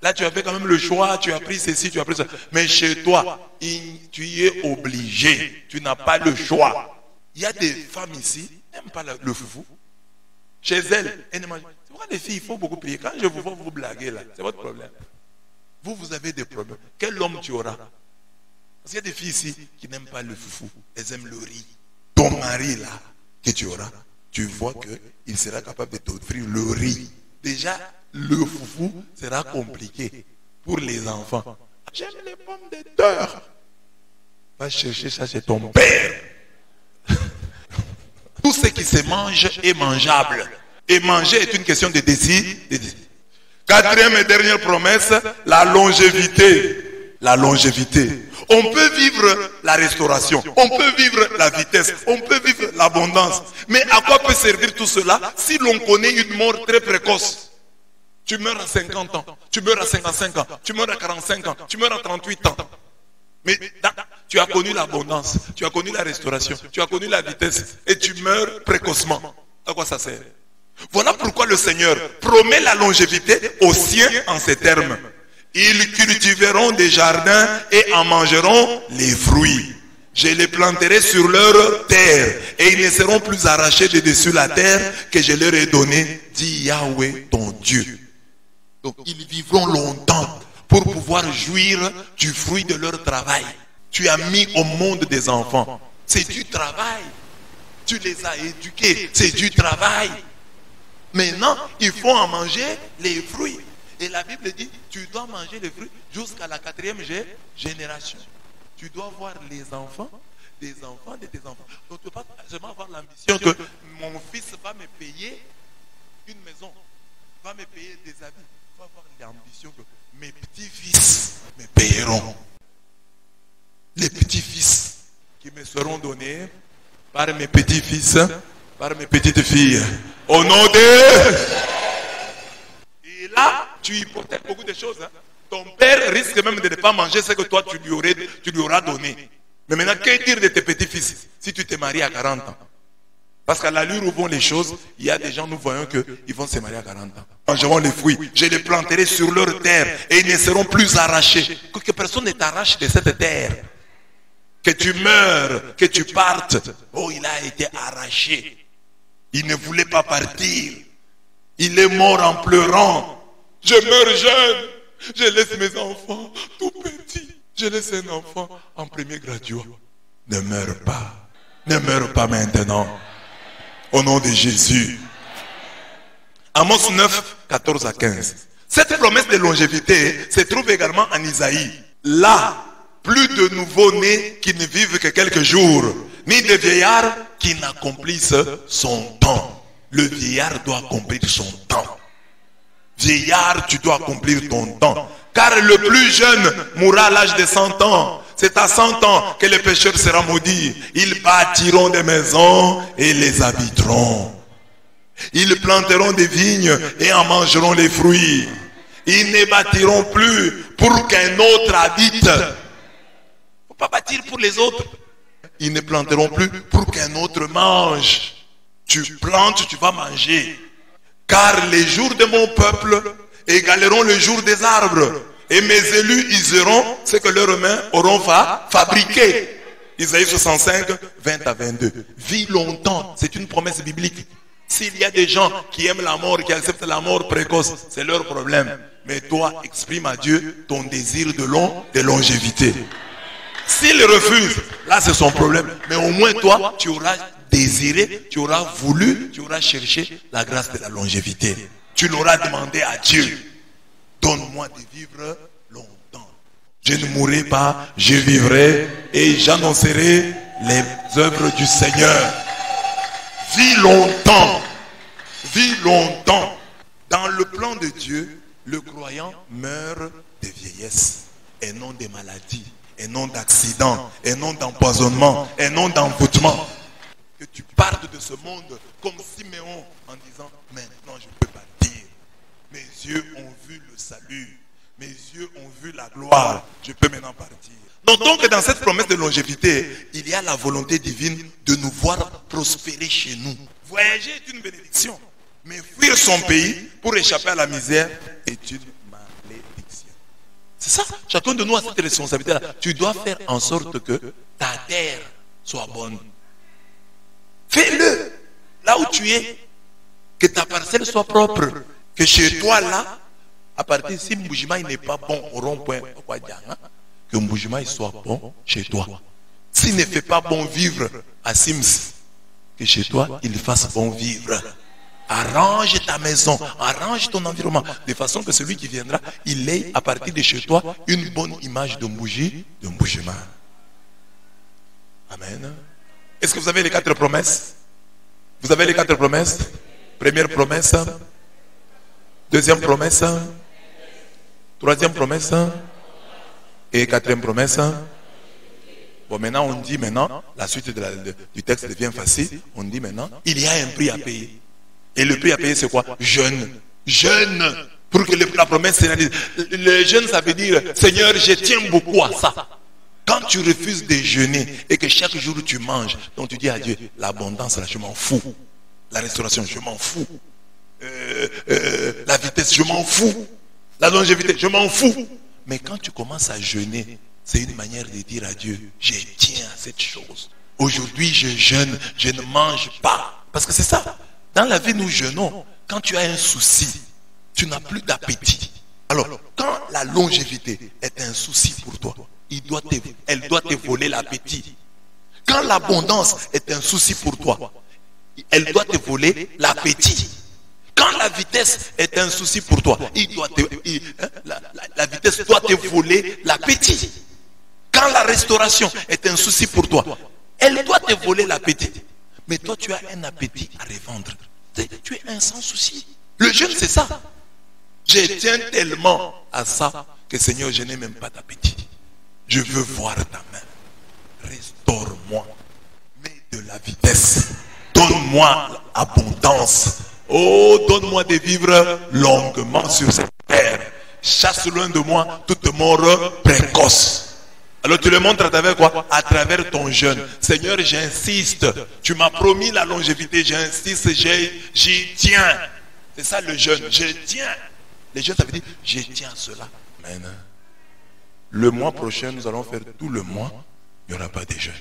Là, tu as fait quand même le choix, tu as pris ceci, tu as pris ça. Mais chez toi, tu y es obligé. Tu n'as pas le choix. Il y a des femmes ici, qui n'aiment pas le foufou. Chez elles ne mangent pas. C'est pourquoi les filles, il faut beaucoup prier. Quand je vous vois vous blaguer là, c'est votre problème. Vous avez des problèmes. Quel homme tu auras? Parce qu'il y a des filles ici qui n'aiment pas le foufou. Elles aiment le riz. Ton mari là, que tu auras, tu vois qu'il sera capable de t'offrir le riz. Déjà, le foufou sera compliqué pour les enfants. J'aime les pommes de terre. Va chercher ça chez ton père. Tout ce qui se mange est mangeable. Et manger est une question de désir. Quatrième et dernière promesse, la longévité. La longévité. On peut vivre la restauration, on peut vivre la vitesse, on peut vivre l'abondance. Mais à quoi peut servir tout cela si l'on connaît une mort très précoce? Tu meurs à 50 ans, tu meurs à 55 ans, tu meurs à 45 ans, tu meurs à 38 ans. Mais tu as connu l'abondance, tu as connu la restauration, tu as connu la vitesse et tu meurs précocement. À quoi ça sert? Voilà pourquoi le Seigneur promet la longévité aux siens en ces termes. Ils cultiveront des jardins et en mangeront les fruits. Je les planterai sur leur terre et ils ne seront plus arrachés de dessus la terre que je leur ai donnée, dit Yahweh ton Dieu. Donc ils vivront longtemps pour pouvoir jouir du fruit de leur travail. Tu as mis au monde des enfants. C'est du travail. Tu les as éduqués. C'est du travail. Maintenant, il faut en manger les fruits. Et la Bible dit, tu dois manger les fruits jusqu'à la 4e génération. Tu dois voir les enfants des enfants de tes enfants. Donc tu ne peux pas seulement avoir l'ambition que mon fils va me payer une maison, va me payer des habits. Il faut avoir l'ambition que mes petits-fils me payeront. Les petits-fils qui me seront donnés par mes petits-fils, par mes petites filles. Au nom de... Et là, tu hypothèques beaucoup de choses. Hein. Ton père risque même de ne pas manger ce que toi tu lui auras donné. Mais maintenant, que dire de tes petits-fils si tu t'es marié à 40 ans? Parce qu'à l'allure où vont les choses, il y a des gens, nous voyons qu'ils vont se marier à 40 ans. Mangeront les fruits, je les planterai sur leur terre et ils ne seront plus arrachés. Que personne ne t'arrache de cette terre. Que tu meurs, que tu partes. Oh, il a été arraché. Il ne voulait pas partir. Il est mort en pleurant. Je meurs jeune. Je laisse mes enfants tout petits. Je laisse un enfant en premier graduat. Ne meurs pas. Ne meurs pas maintenant. Au nom de Jésus. Amos 9, 14 à 15. Cette promesse de longévité se trouve également en Isaïe. Là, plus de nouveau-nés qui ne vivent que quelques jours, ni de vieillards qui n'accomplissent son temps. Le vieillard doit accomplir son temps. Vieillard, tu dois accomplir ton temps. Car le plus jeune mourra à l'âge de 100 ans. C'est à 100 ans que le pécheur sera maudit. Ils bâtiront des maisons et les habiteront. Ils planteront des vignes et en mangeront les fruits. Ils ne bâtiront plus pour qu'un autre habite. Il ne faut pas bâtir pour les autres. Ils ne planteront plus pour qu'un autre mange. Tu plantes, tu vas manger. Car les jours de mon peuple égaleront le jour des arbres. Et mes élus useront ce que leurs mains auront fabriqué. Isaïe 65, 20 à 22. Vis longtemps, c'est une promesse biblique. S'il y a des gens qui aiment la mort, qui acceptent la mort précoce, c'est leur problème. Mais toi, exprime à Dieu ton désir de longévité. S'il refuse, là c'est son problème. Mais au moins toi, tu auras désiré, tu auras voulu, tu auras cherché la grâce de la longévité. Tu l'auras demandé à Dieu. Donne-moi de vivre longtemps. Je ne mourrai pas, je vivrai et j'annoncerai les œuvres du Seigneur. Vis longtemps. Vis longtemps. Dans le plan de Dieu, le croyant meurt de vieillesse et non de maladie, et non d'accident, et non d'empoisonnement, et non d'envoûtement. Que tu partes de ce monde comme Siméon en disant, maintenant je peux partir. Mes yeux ont vu le salut. Mes yeux ont vu la gloire. Je peux maintenant partir. Notons que dans cette promesse de longévité, il y a la volonté divine de nous voir prospérer chez nous. Voyager est une bénédiction. Mais fuir son pays pour échapper à la misère est une malédiction. C'est ça. Chacun de nous a cette responsabilité-là. Tu dois faire en sorte que ta terre soit bonne. Fais-le. Là où tu es. Que ta parcelle soit propre. Que chez toi, là, à partir si Mboujima n'est pas bon au rond-point, que Mboujima soit bon chez toi. S'il ne fait pas bon vivre à Sims, que chez toi, il fasse bon vivre. Arrange ta maison, arrange ton environnement, de façon que celui qui viendra, il ait à partir de chez toi une bonne image de Mboujima. Amen. Est-ce que vous avez les 4 promesses? Vous avez les 4 promesses? Première promesse. Deuxième promesse. Troisième promesse. Et 4e promesse. Bon, maintenant on dit la suite du texte devient facile. On dit maintenant, il y a un prix à payer. Et le prix à payer c'est quoi? Jeûne. Jeûne. Pour que la promesse se réalise. Le jeûne ça veut dire, Seigneur, je tiens beaucoup à ça. Quand tu refuses de jeûner et que chaque jour tu manges, donc tu dis à Dieu, l'abondance là je m'en fous. La restauration je m'en fous. La vitesse je m'en fous. La longévité je m'en fous. Mais quand tu commences à jeûner, c'est une manière de dire à Dieu, je tiens à cette chose. Aujourd'hui je jeûne, je ne mange pas. Parce que c'est ça. Dans la vie nous jeûnons. Quand tu as un souci, tu n'as plus d'appétit. Alors quand la longévité est un souci pour toi, elle doit te voler l'appétit. Quand l'abondance est un souci pour toi, elle doit te voler l'appétit. Quand la vitesse est un souci pour toi, la vitesse doit te voler l'appétit. Quand la restauration est un souci pour toi, elle doit te voler l'appétit. Mais toi, tu as un appétit à revendre. Tu es un sans souci. Le jeûne, c'est ça. Je tiens tellement à ça que Seigneur, je n'ai même pas d'appétit. Je veux voir ta main. Restaure-moi. Mets de la vitesse. Donne-moi l'abondance. Oh, donne-moi de vivre longuement sur cette terre. Chasse loin de moi toute mort précoce. Alors tu le montres à travers quoi? À travers ton jeûne. Seigneur, j'insiste. Tu m'as promis la longévité. J'insiste, j'y tiens. C'est ça le jeûne. Je tiens. Les jeûnes, ça veut dire, je tiens à cela. Amen. Le mois prochain, nous allons faire tout le mois. Il n'y aura pas de jeûne.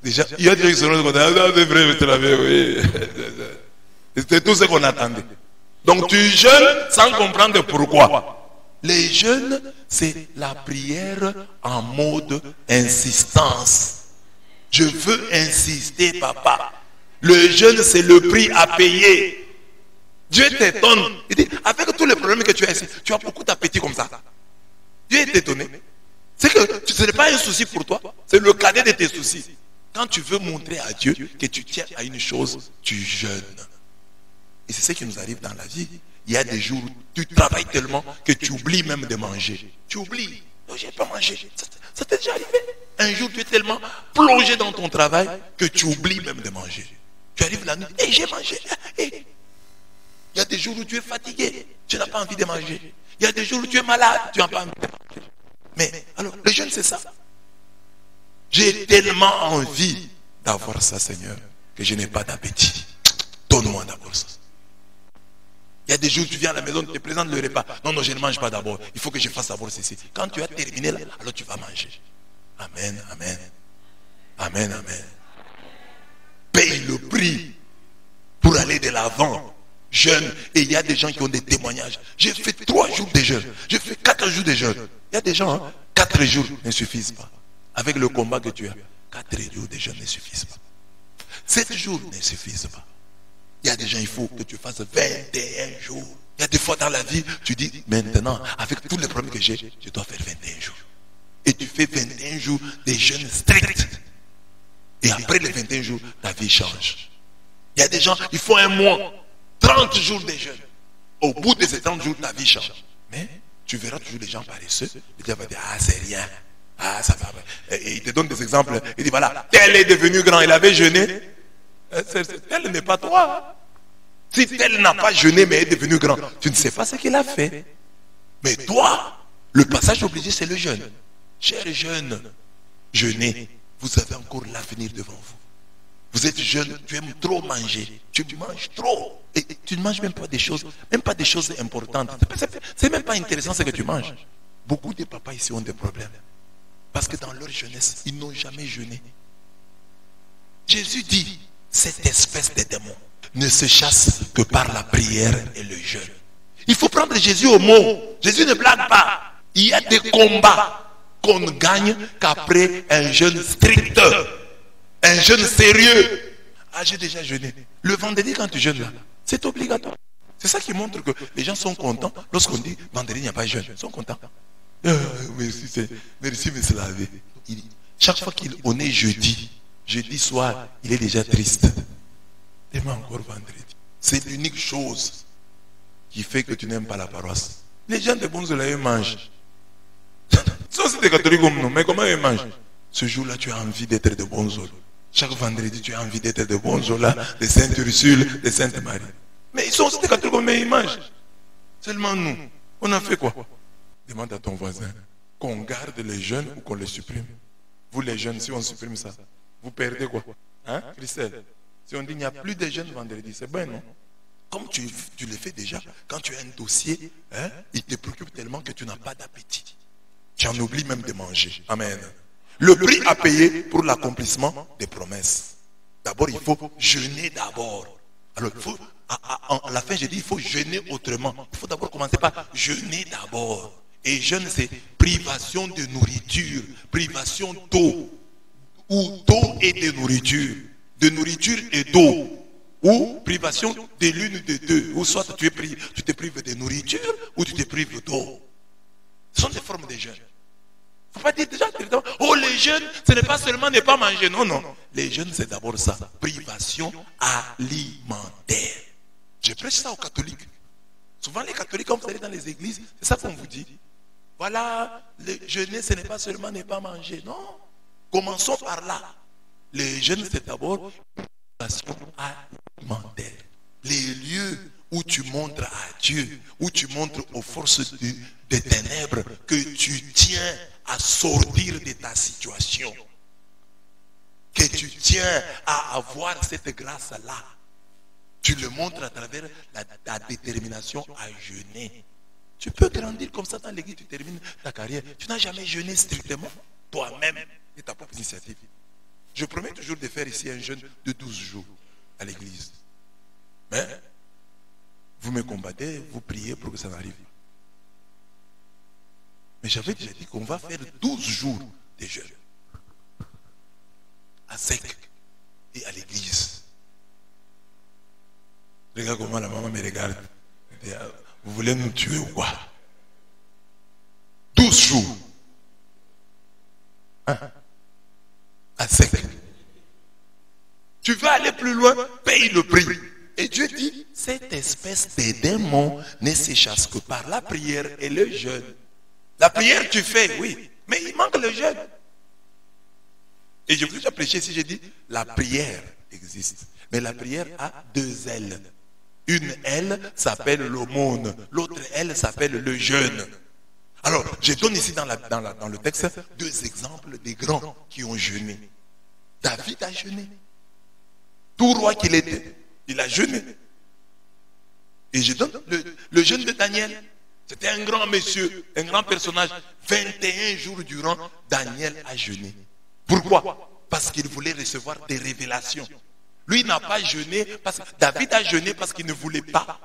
Déjà, il y a des gens qui seront contents. C'est vrai, oui. C'était tout ce qu'on attendait. Donc tu jeûnes sans comprendre pourquoi. Les jeûnes, c'est la prière en mode insistance. Je veux insister, papa. Le jeûne, c'est le prix à payer. Dieu t'étonne. Il dit, avec tous les problèmes que tu as ici, tu as beaucoup d'appétit comme ça. Dieu est étonné. C'est que ce n'est pas un souci pour toi. C'est le cadet de tes soucis. Quand tu veux montrer à Dieu que tu tiens à une chose, tu jeûnes. Et c'est ce qui nous arrive dans la vie. Il y a des jours où tu travailles tellement que tu oublies même de manger. Tu oublies. Non, je n'ai pas mangé. Ça t'est déjà arrivé. Un jour, tu es tellement plongé dans ton travail que tu oublies même de manger. Tu arrives la nuit, et j'ai mangé. Il y a des jours où tu es fatigué, tu n'as pas envie de manger. Il y a des jours où tu es malade, tu n'as pas envie de manger. Mais alors, le jeûne, c'est ça. J'ai tellement envie d'avoir ça, Seigneur, que je n'ai pas d'appétit. Donne-moi d'abord ça. Il y a des jours où tu viens à la maison, tu te présentes le repas. Non, non, je ne mange pas d'abord. Il faut que je fasse d'abord ceci. Quand tu as terminé là, alors tu vas manger. Amen, amen. Amen, amen. Paye le prix pour aller de l'avant. Jeûne. Et il y a des gens qui ont des témoignages. J'ai fait 3 jours de jeûne. J'ai fait 4 jours de jeûne. Il y a des gens, 4 jours ne suffisent pas. Avec le combat que tu as, 4 jours de jeûne ne suffisent pas. 7 jours ne suffisent pas. Il y a des gens, il faut que tu fasses 21 jours. Il y a des fois dans la vie, tu dis, maintenant, avec tous les problèmes que j'ai, je dois faire 21 jours. Et tu fais 21 jours de jeûne strict. Et après les 21 jours, ta vie change. Il y a des gens, il faut un mois, 30 jours de jeûne. Au bout de ces 30 jours, ta vie change. Mais tu verras toujours des gens paresseux. Et tu vas dire, ah, c'est rien. Ah, ça va. Et il te donne des exemples. Il dit, voilà, tel est devenu grand, il avait jeûné. Tel n'est pas toi. Si tel n'a pas jeûné, mais est devenu grand, tu ne sais pas ce qu'il a fait. Mais toi, le passage obligé, c'est le jeûne. Chers jeunes, jeûnez. Vous avez encore l'avenir devant vous. Vous êtes jeune, tu aimes trop manger. Tu manges trop. Et tu ne manges même pas des choses importantes. C'est même pas intéressant ce que tu manges. Beaucoup de papas ici ont des problèmes. Parce que dans leur jeunesse, ils n'ont jamais jeûné. Jésus dit, cette espèce de démon ne se chasse que par la prière et le jeûne. Il faut prendre Jésus au mot. Jésus ne blague pas. Il y a des combats qu'on ne gagne qu'après un jeûne strict, un jeûne sérieux. Ah, j'ai déjà jeûné. Le vendredi, quand tu jeûnes là, c'est obligatoire. C'est ça qui montre que les gens sont contents. Lorsqu'on dit vendredi, il n'y a pas de jeûne, ils sont contents. Merci, mais c'est la vie. Chaque fois qu'on est jeudi soir, il est déjà triste. Demain encore vendredi. C'est l'unique chose qui fait que tu n'aimes pas la paroisse. Les gens de Bonzola, ils mangent. Ils sont aussi des catholiques comme nous, mais comment ils mangent? Ce jour-là, tu as envie d'être de Bonzola. Chaque vendredi, tu as envie d'être de Bonzola, de Sainte Ursule, de Sainte Marie. Mais ils sont aussi des catholiques comme nous, mais ils mangent. Seulement nous, on a fait quoi? Demande à ton voisin qu'on garde les jeunes ou qu'on les supprime. Vous les jeunes, si on supprime ça, vous perdez quoi? Hein, Christelle? Si on dit il n'y a plus de jeunes vendredi, c'est bon, non? Comme tu le fais déjà, quand tu as un dossier, hein, il te préoccupe tellement que tu n'as pas d'appétit. Tu en oublies même de manger. Amen. Le prix à payer pour l'accomplissement des promesses. D'abord, il faut jeûner d'abord. Alors, il faut, à la fin, j'ai dit, il faut jeûner autrement. Il faut d'abord commencer par jeûner d'abord. Et jeûne, c'est privation de nourriture, privation d'eau, ou d'eau et de nourriture. de nourriture et d'eau. Ou privation de l'une des deux. Ou soit tu te prives de nourriture ou tu te prives d'eau. Ce sont des formes de jeûne. Il ne faut pas dire déjà, oh les jeûnes, ce n'est pas seulement ne pas manger. Non, non. Les jeûnes, c'est d'abord ça. Privation alimentaire. Je prêche ça aux catholiques. Souvent les catholiques, quand vous allez dans les églises, c'est ça qu'on vous dit. Voilà, le jeûner, ce n'est pas seulement ne pas manger. Non. Commençons par là. Les jeûnes, c'est d'abord privation alimentaire. Les lieux où tu montres à Dieu, où tu montres aux forces des ténèbres que tu tiens à sortir de ta situation, que tu tiens à avoir cette grâce-là. Tu le montres à travers ta détermination à jeûner. Tu peux grandir comme ça dans l'église, tu termines ta carrière. Tu n'as jamais jeûné strictement toi-même de ta propre initiative. Je promets toujours de faire ici un jeûne de 12 jours à l'église. Mais vous me combattez, vous priez pour que ça n'arrive pas. Mais j'avais déjà dit qu'on va faire 12 jours de jeûne. À sec et à l'église. Regarde comment la maman me regarde. Vous voulez nous tuer ou quoi? 12 jours. Hein? À sec. Tu veux aller plus loin, paye le prix. Et Dieu dit, cette espèce de démon ne s'échasse que par la prière et le jeûne. La prière tu fais, oui, mais il manque le jeûne. Et je vous ai déjà prêché ici, j'ai dit, la prière existe. Mais la prière a deux ailes. Une aile s'appelle l'aumône, l'autre aile s'appelle le jeûne. Alors, je donne ici dans le texte deux exemples des grands qui ont jeûné. David a jeûné. Tout roi qu'il était, il a jeûné. Et je donne le jeûne de Daniel. C'était un grand monsieur, un grand personnage. 21 jours durant, Daniel a jeûné. Pourquoi? Parce qu'il voulait recevoir des révélations. Lui n'a pas jeûné, David a jeûné parce qu'il ne voulait pas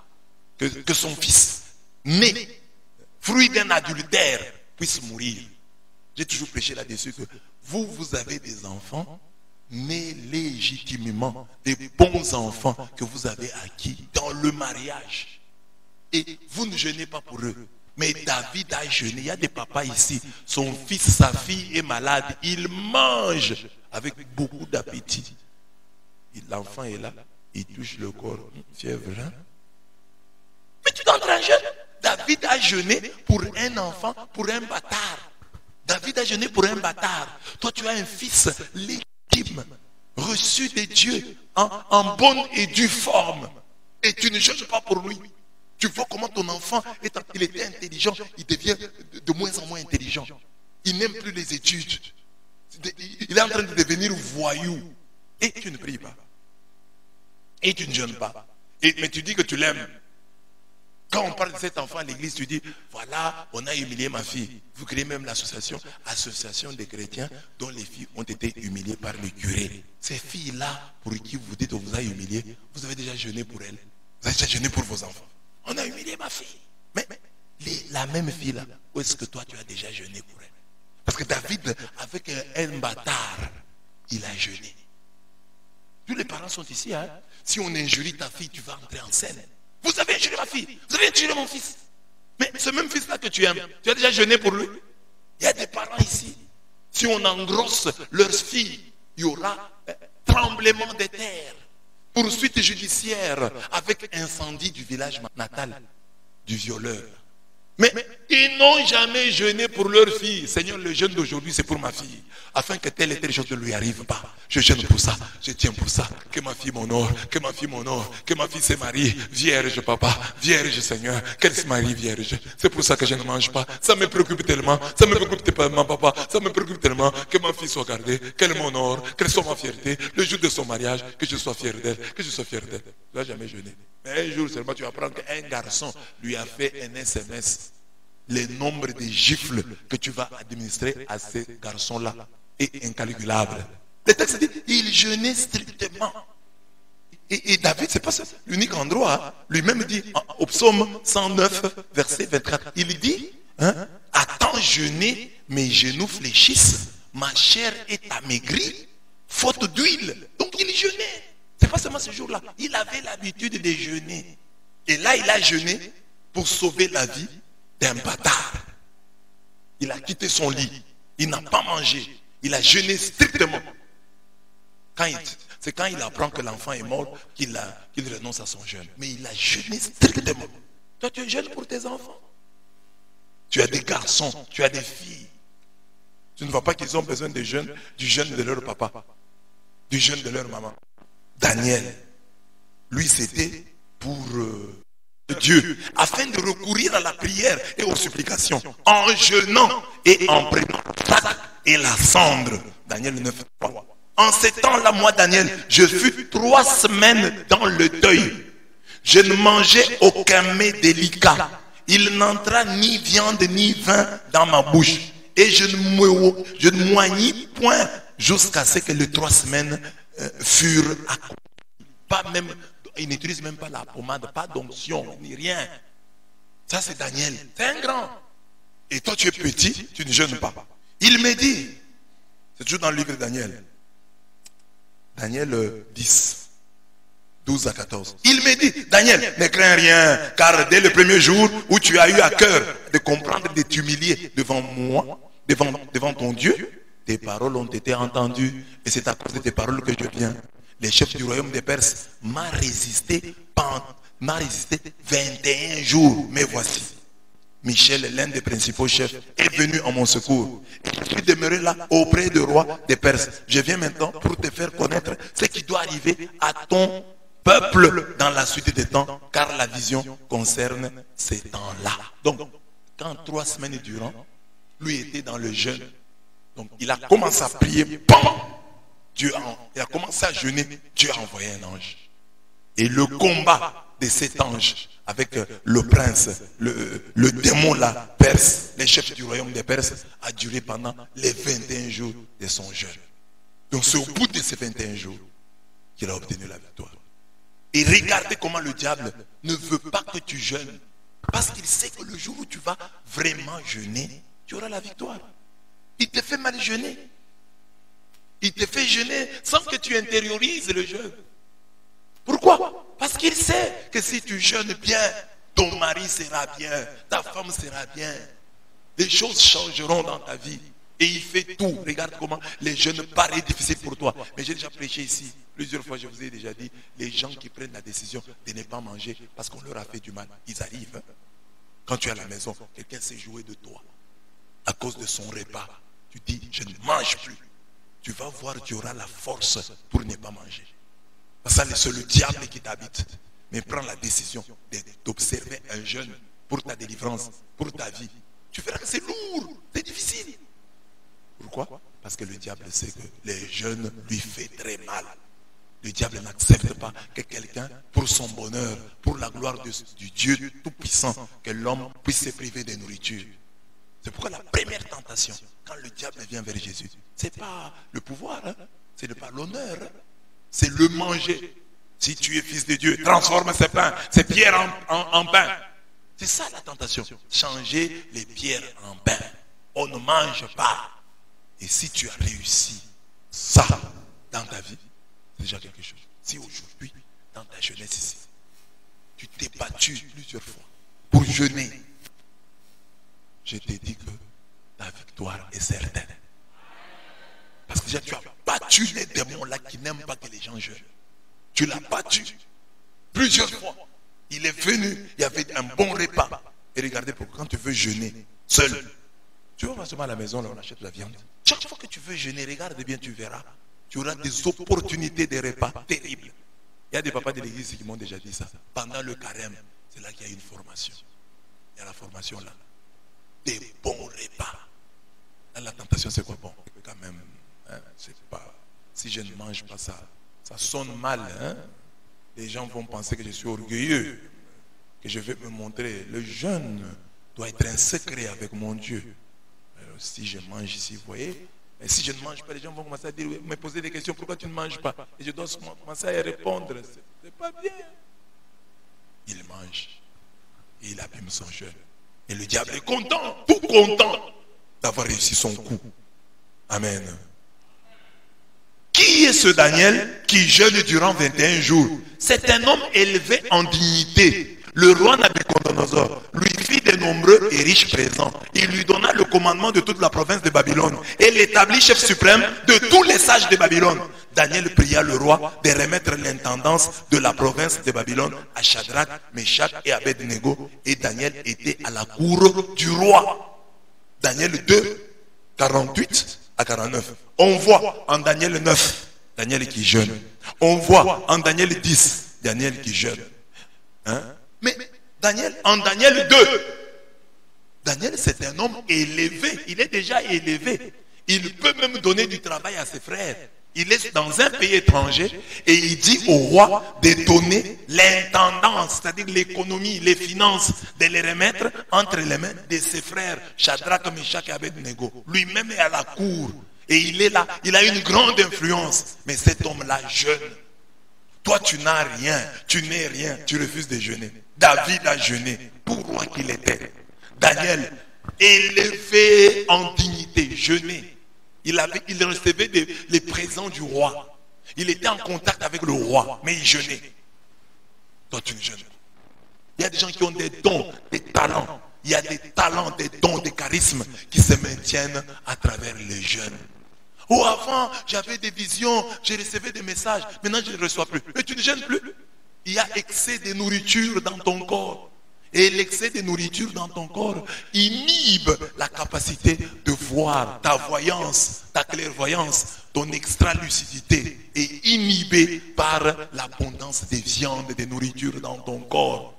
que son fils, né, fruit d'un adultère, puisse mourir. J'ai toujours prêché là-dessus que vous avez des enfants nés légitimement, des bons enfants que vous avez acquis dans le mariage. Et vous ne jeûnez pas pour eux. Mais David a jeûné. Il y a des papas ici. Son fils, sa fille est malade. Il mange avec beaucoup d'appétit. L'enfant est là. Il touche le corps. Fièvre, hein? Mais tu t'entres en jeûne. David a jeûné pour un enfant, pour un bâtard. David a jeûné pour un bâtard. Toi, tu as un fils légitime, reçu de Dieu, en bonne et due forme. Et tu ne jeûnes pas pour lui. Tu vois comment ton enfant, il était intelligent, il devient de moins en moins intelligent. Il n'aime plus les études. Il est en train de devenir voyou. Et tu ne pries pas. Et tu ne jeûnes pas. Mais tu dis que tu l'aimes. Quand on parle de cet enfant à l'église, tu dis, voilà, on a humilié ma fille. Vous créez même l'association des chrétiens dont les filles ont été humiliées par le curé. Ces filles-là, pour qui vous dites on vous a humilié, vous avez déjà jeûné pour elles. Vous avez déjà jeûné pour vos enfants. On a humilié ma fille. Mais la même fille-là, où est-ce que toi tu as déjà jeûné pour elle? Parce que David, avec un bâtard, il a jeûné. Tous les parents sont ici. Hein? Si on injurie ta fille, tu vas entrer en scène. Vous avez injuré ma fille. Vous avez injuré mon fils. Mais ce même fils-là que tu aimes, tu as déjà jeûné pour lui. Il y a des parents ici. Si on engrosse leurs filles, il y aura tremblement de terre, poursuite judiciaire avec incendie du village natal du violeur. Mais ils n'ont jamais jeûné pour leur fille. Seigneur, le jeûne d'aujourd'hui, c'est pour ma fille. Afin que telle et telle chose ne lui arrive pas. Je jeûne pour ça. Je tiens pour ça. Que ma fille m'honore. Que ma fille m'honore. Que ma fille se marie. Vierge, papa. Vierge, Seigneur. Qu'elle se marie vierge. C'est pour ça que je ne mange pas. Ça me préoccupe tellement. Ça me préoccupe tellement, papa. Ça me préoccupe tellement que ma fille soit gardée. Qu'elle m'honore. Qu'elle soit ma fierté. Le jour de son mariage, que je sois fier d'elle. Que je sois fier d'elle. Tu n'as jamais jeûné. Mais un jour seulement, tu apprends qu'un garçon lui a fait un SMS. Le nombre de gifles que tu vas administrer à ces garçons-là est incalculable. Le texte dit, il jeûnait strictement. Et David, c'est pas ça l'unique endroit. Hein. Lui-même dit, au psaume 109, verset 24, il dit, hein, à tant jeûner, mes genoux fléchissent, ma chair est amaigrie, faute d'huile. Donc il jeûnait. C'est pas seulement ce jour-là. Il avait l'habitude de jeûner. Et là, il a jeûné pour sauver la vie d'un bâtard. Il a quitté son lit. Il n'a pas mangé. Il a jeûné strictement. C'est quand il apprend que l'enfant est mort qu'il renonce à son jeûne. Mais il a jeûné strictement. Toi, tu jeûnes pour tes enfants. Tu as des garçons, tu as des filles. Tu ne vois pas qu'ils ont besoin du jeûne de leur papa, du jeûne de leur maman. Daniel, lui, c'était pour Dieu, afin de recourir à la prière et aux supplications, en jeûnant et en prenant la sac et la cendre. Daniel 9:3. En ces temps-là, moi, Daniel, je fus 3 semaines dans le deuil. Je ne mangeais aucun mets délicat. Il n'entra ni viande ni vin dans ma bouche. Et je ne moignis point jusqu'à ce que les 3 semaines furent accomplies. Pas même, il n'utilise même pas la pommade, pas d'onction, ni rien. Ça, c'est Daniel. C'est un grand. Et toi, tu es petit, tu ne jeûnes pas. Il me dit, c'est toujours dans le livre de Daniel. Daniel 10. 12 à 14. Il me dit, Daniel, ne crains rien, car dès le premier jour où tu as eu à cœur de comprendre, de t'humilier devant moi, devant ton Dieu, tes paroles ont été entendues, et c'est à cause de tes paroles que je viens. Les chefs du royaume des Perses m'ont résisté 21 jours, mais voici. Michel, l'un des principaux chefs, est venu en mon secours. Et je suis demeuré là auprès du roi des Perses. Je viens maintenant pour te faire connaître ce qui doit arriver à ton peuple dans la suite des temps, car la vision concerne ces temps-là. Donc, quand 3 semaines durant, lui était dans le jeûne. Donc, il a commencé à prier. Il a commencé à jeûner. Dieu a envoyé un ange. Et le combat de cet ange avec le prince, le démon là, Perse, les chefs du royaume des Perses, a duré pendant les 21 jours de son jeûne. Donc, c'est au bout de ces 21 jours qu'il a obtenu la victoire. Et regardez comment le diable ne veut pas que tu jeûnes. Parce qu'il sait que le jour où tu vas vraiment jeûner, tu auras la victoire. Il te fait mal jeûner. Il te fait jeûner sans que tu intériorises le jeûne. Pourquoi? Parce qu'il sait que si tu jeûnes bien, ton mari sera bien, ta femme sera bien. Les choses changeront dans ta vie. Et il fait tout. Regarde comment les jeûnes paraissent difficiles pour toi. Mais j'ai déjà prêché ici. Plusieurs fois, je vous ai déjà dit, les gens qui prennent la décision de ne pas manger parce qu'on leur a fait du mal, ils arrivent. Quand tu es à la maison, quelqu'un s'est joué de toi. À cause de son repas, tu dis, je ne mange plus. Tu vas voir, tu auras la force pour ne pas manger. Parce que c'est le diable qui t'habite. Mais prends la décision d'observer un jeûne pour ta délivrance, pour ta vie. Tu verras que c'est lourd, c'est difficile. Pourquoi? Parce que le diable sait que les jeûnes lui fait très mal. Le diable n'accepte pas que quelqu'un, pour son bonheur, pour la gloire du Dieu Tout-Puissant, que l'homme puisse se priver de nourriture. C'est pourquoi la première tentation, quand le diable vient vers Jésus, ce n'est pas le pouvoir, hein? Ce n'est pas l'honneur, hein? C'est le manger. Si tu es fils de Dieu, transforme ces pierres en pain. C'est ça la tentation. Changer les pierres en pain. On ne mange pas. Et si tu as réussi ça dans ta vie, c'est déjà quelque chose. Si aujourd'hui, dans ta jeunesse ici, tu t'es battu plusieurs fois pour jeûner, je t'ai dit que ta victoire est certaine. Parce que déjà tu as battu les démons là qui n'aiment pas que les gens jeûnent. Tu l'as battu plusieurs fois. Il est venu, il y avait un bon repas. Et regardez, quand tu veux jeûner seul, tu vas seulement à la maison, là on achète la viande. Chaque fois que tu veux jeûner, regarde bien, tu verras. Tu auras des opportunités de repas terribles. Il y a des papas de l'église qui m'ont déjà dit ça. Pendant le carême, c'est là qu'il y a une formation. Il y a la formation là. Des bons repas. Là, la tentation, c'est quoi? Bon, quand même, hein, c'est pas. Si je ne mange pas ça, ça sonne mal. Hein? Les gens vont penser que je suis orgueilleux, que je vais me montrer. Le jeûne doit être un secret avec mon Dieu. Alors, si je mange ici, vous voyez, mais si je ne mange pas, les gens vont commencer à dire, me poser des questions, pourquoi tu ne manges pas? Et je dois commencer à y répondre, c'est pas bien. Il mange, et il abîme son jeûne. Et le diable est content, tout content d'avoir réussi son coup. Amen. Qui est ce Daniel qui jeûne durant 21 jours? C'est un homme élevé en dignité. Le roi Nabuchodonosor lui fit de nombreux et riches présents. Il lui donna le commandement de toute la province de Babylone et l'établit chef suprême de tous les sages de Babylone. Daniel pria le roi de remettre l'intendance de la province de Babylone à Shadrach, Meshach et Abednego. Et Daniel était à la cour du roi. Daniel 2, 48 à 49. On voit en Daniel 9, Daniel qui jeûne. On voit en Daniel 10, Daniel qui jeûne. Hein? Mais Daniel, en Daniel 2, Daniel c'est un homme élevé. Il est déjà élevé. Il peut même donner du travail à ses frères. Il est dans un pays étranger et il dit au roi de donner l'intendance, c'est-à-dire l'économie, les finances, de les remettre entre les mains de ses frères, Shadrach, Meshach et Abednego. Lui-même est à la cour et il est là, il a une grande influence. Mais cet homme-là jeûne. Toi, tu n'as rien, tu n'es rien, tu refuses de jeûner. David a jeûné, tout roi qu'il était. Daniel, élevé en dignité, jeûné. Il recevait les présents du roi. Il était en contact avec le roi, mais il jeûnait. Toi, tu ne jeûnes pas. Il y a des gens qui ont des dons, des talents. Il y a des talents, des dons, des charismes qui se maintiennent à travers les jeûnes. Oh, avant, j'avais des visions, j'ai recevais des messages. Maintenant, je ne les reçois plus. Mais tu ne jeûnes plus. Il y a excès de nourriture dans ton corps. Et l'excès de nourriture dans ton corps inhibe la capacité de voir, ta voyance, ta clairvoyance, ton extra-lucidité est inhibée par l'abondance des viandes et des nourritures dans ton corps.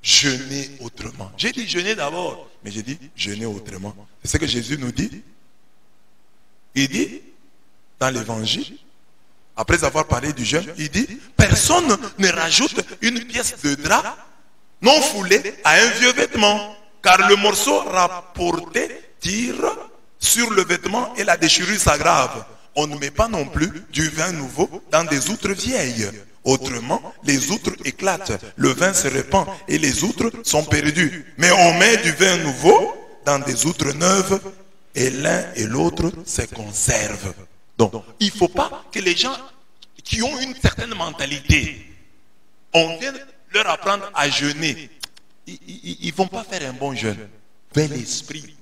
Jeûner autrement. J'ai dit jeûner d'abord, mais j'ai dit jeûner autrement. C'est ce que Jésus nous dit. Il dit dans l'évangile, après avoir parlé du jeûne, il dit, personne ne rajoute une pièce de drap non foulé à un vieux vêtement, car le morceau rapporté tire sur le vêtement et la déchirure s'aggrave. On ne met pas non plus du vin nouveau dans des outres vieilles. Autrement, les outres éclatent, le vin se répand et les outres sont perdues. Mais on met du vin nouveau dans des outres neuves et l'un et l'autre se conservent. Donc, il ne faut pas que les gens qui ont une certaine mentalité, on vienne leur apprendre à jeûner. Ils ne vont pas faire un bon jeûne. Nouvel esprit,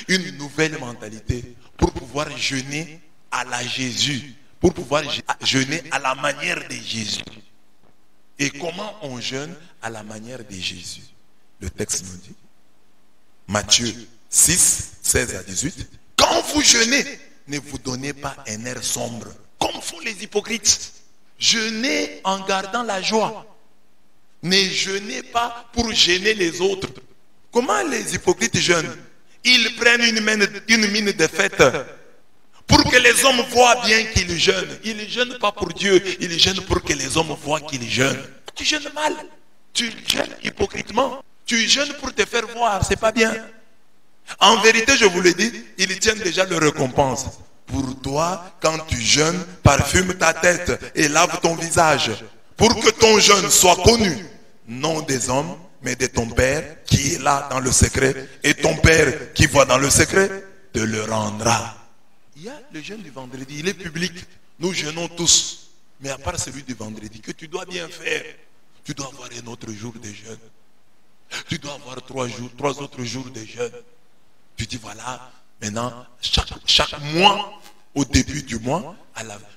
une nouvelle mentalité pour pouvoir jeûner à la Jésus, pour pouvoir jeûner à la manière de Jésus. Et comment on jeûne à la manière de Jésus? Le texte nous dit, Matthieu 6, 16 à 18, quand vous jeûnez, ne vous donnez pas un air sombre, comme font les hypocrites. Jeûnez en gardant la joie. Ne jeûnez pas pour gêner les autres. Comment les hypocrites jeûnent? Ils prennent une mine de fête pour que les hommes voient bien qu'ils jeûnent. Ils ne jeûnent pas pour Dieu, ils jeûnent pour que les hommes voient qu'ils jeûnent. Tu jeûnes mal, tu jeûnes hypocritement, tu jeûnes pour te faire voir, c'est pas bien. En vérité, je vous le dis, ils tiennent déjà leur récompense. Pour toi, quand tu jeûnes, parfume ta tête et lave ton visage, pour que ton jeûne soit connu, non des hommes, mais de ton Père qui est là dans le secret, et ton Père qui voit dans le secret te le rendra. Il y a le jeûne du vendredi, il est public, nous jeûnons tous, mais à part celui du vendredi, que tu dois bien faire, tu dois avoir un autre jour de jeûne. Tu dois avoir 3 autres jours de jeûne. Tu dis voilà, maintenant, chaque mois, au début du mois,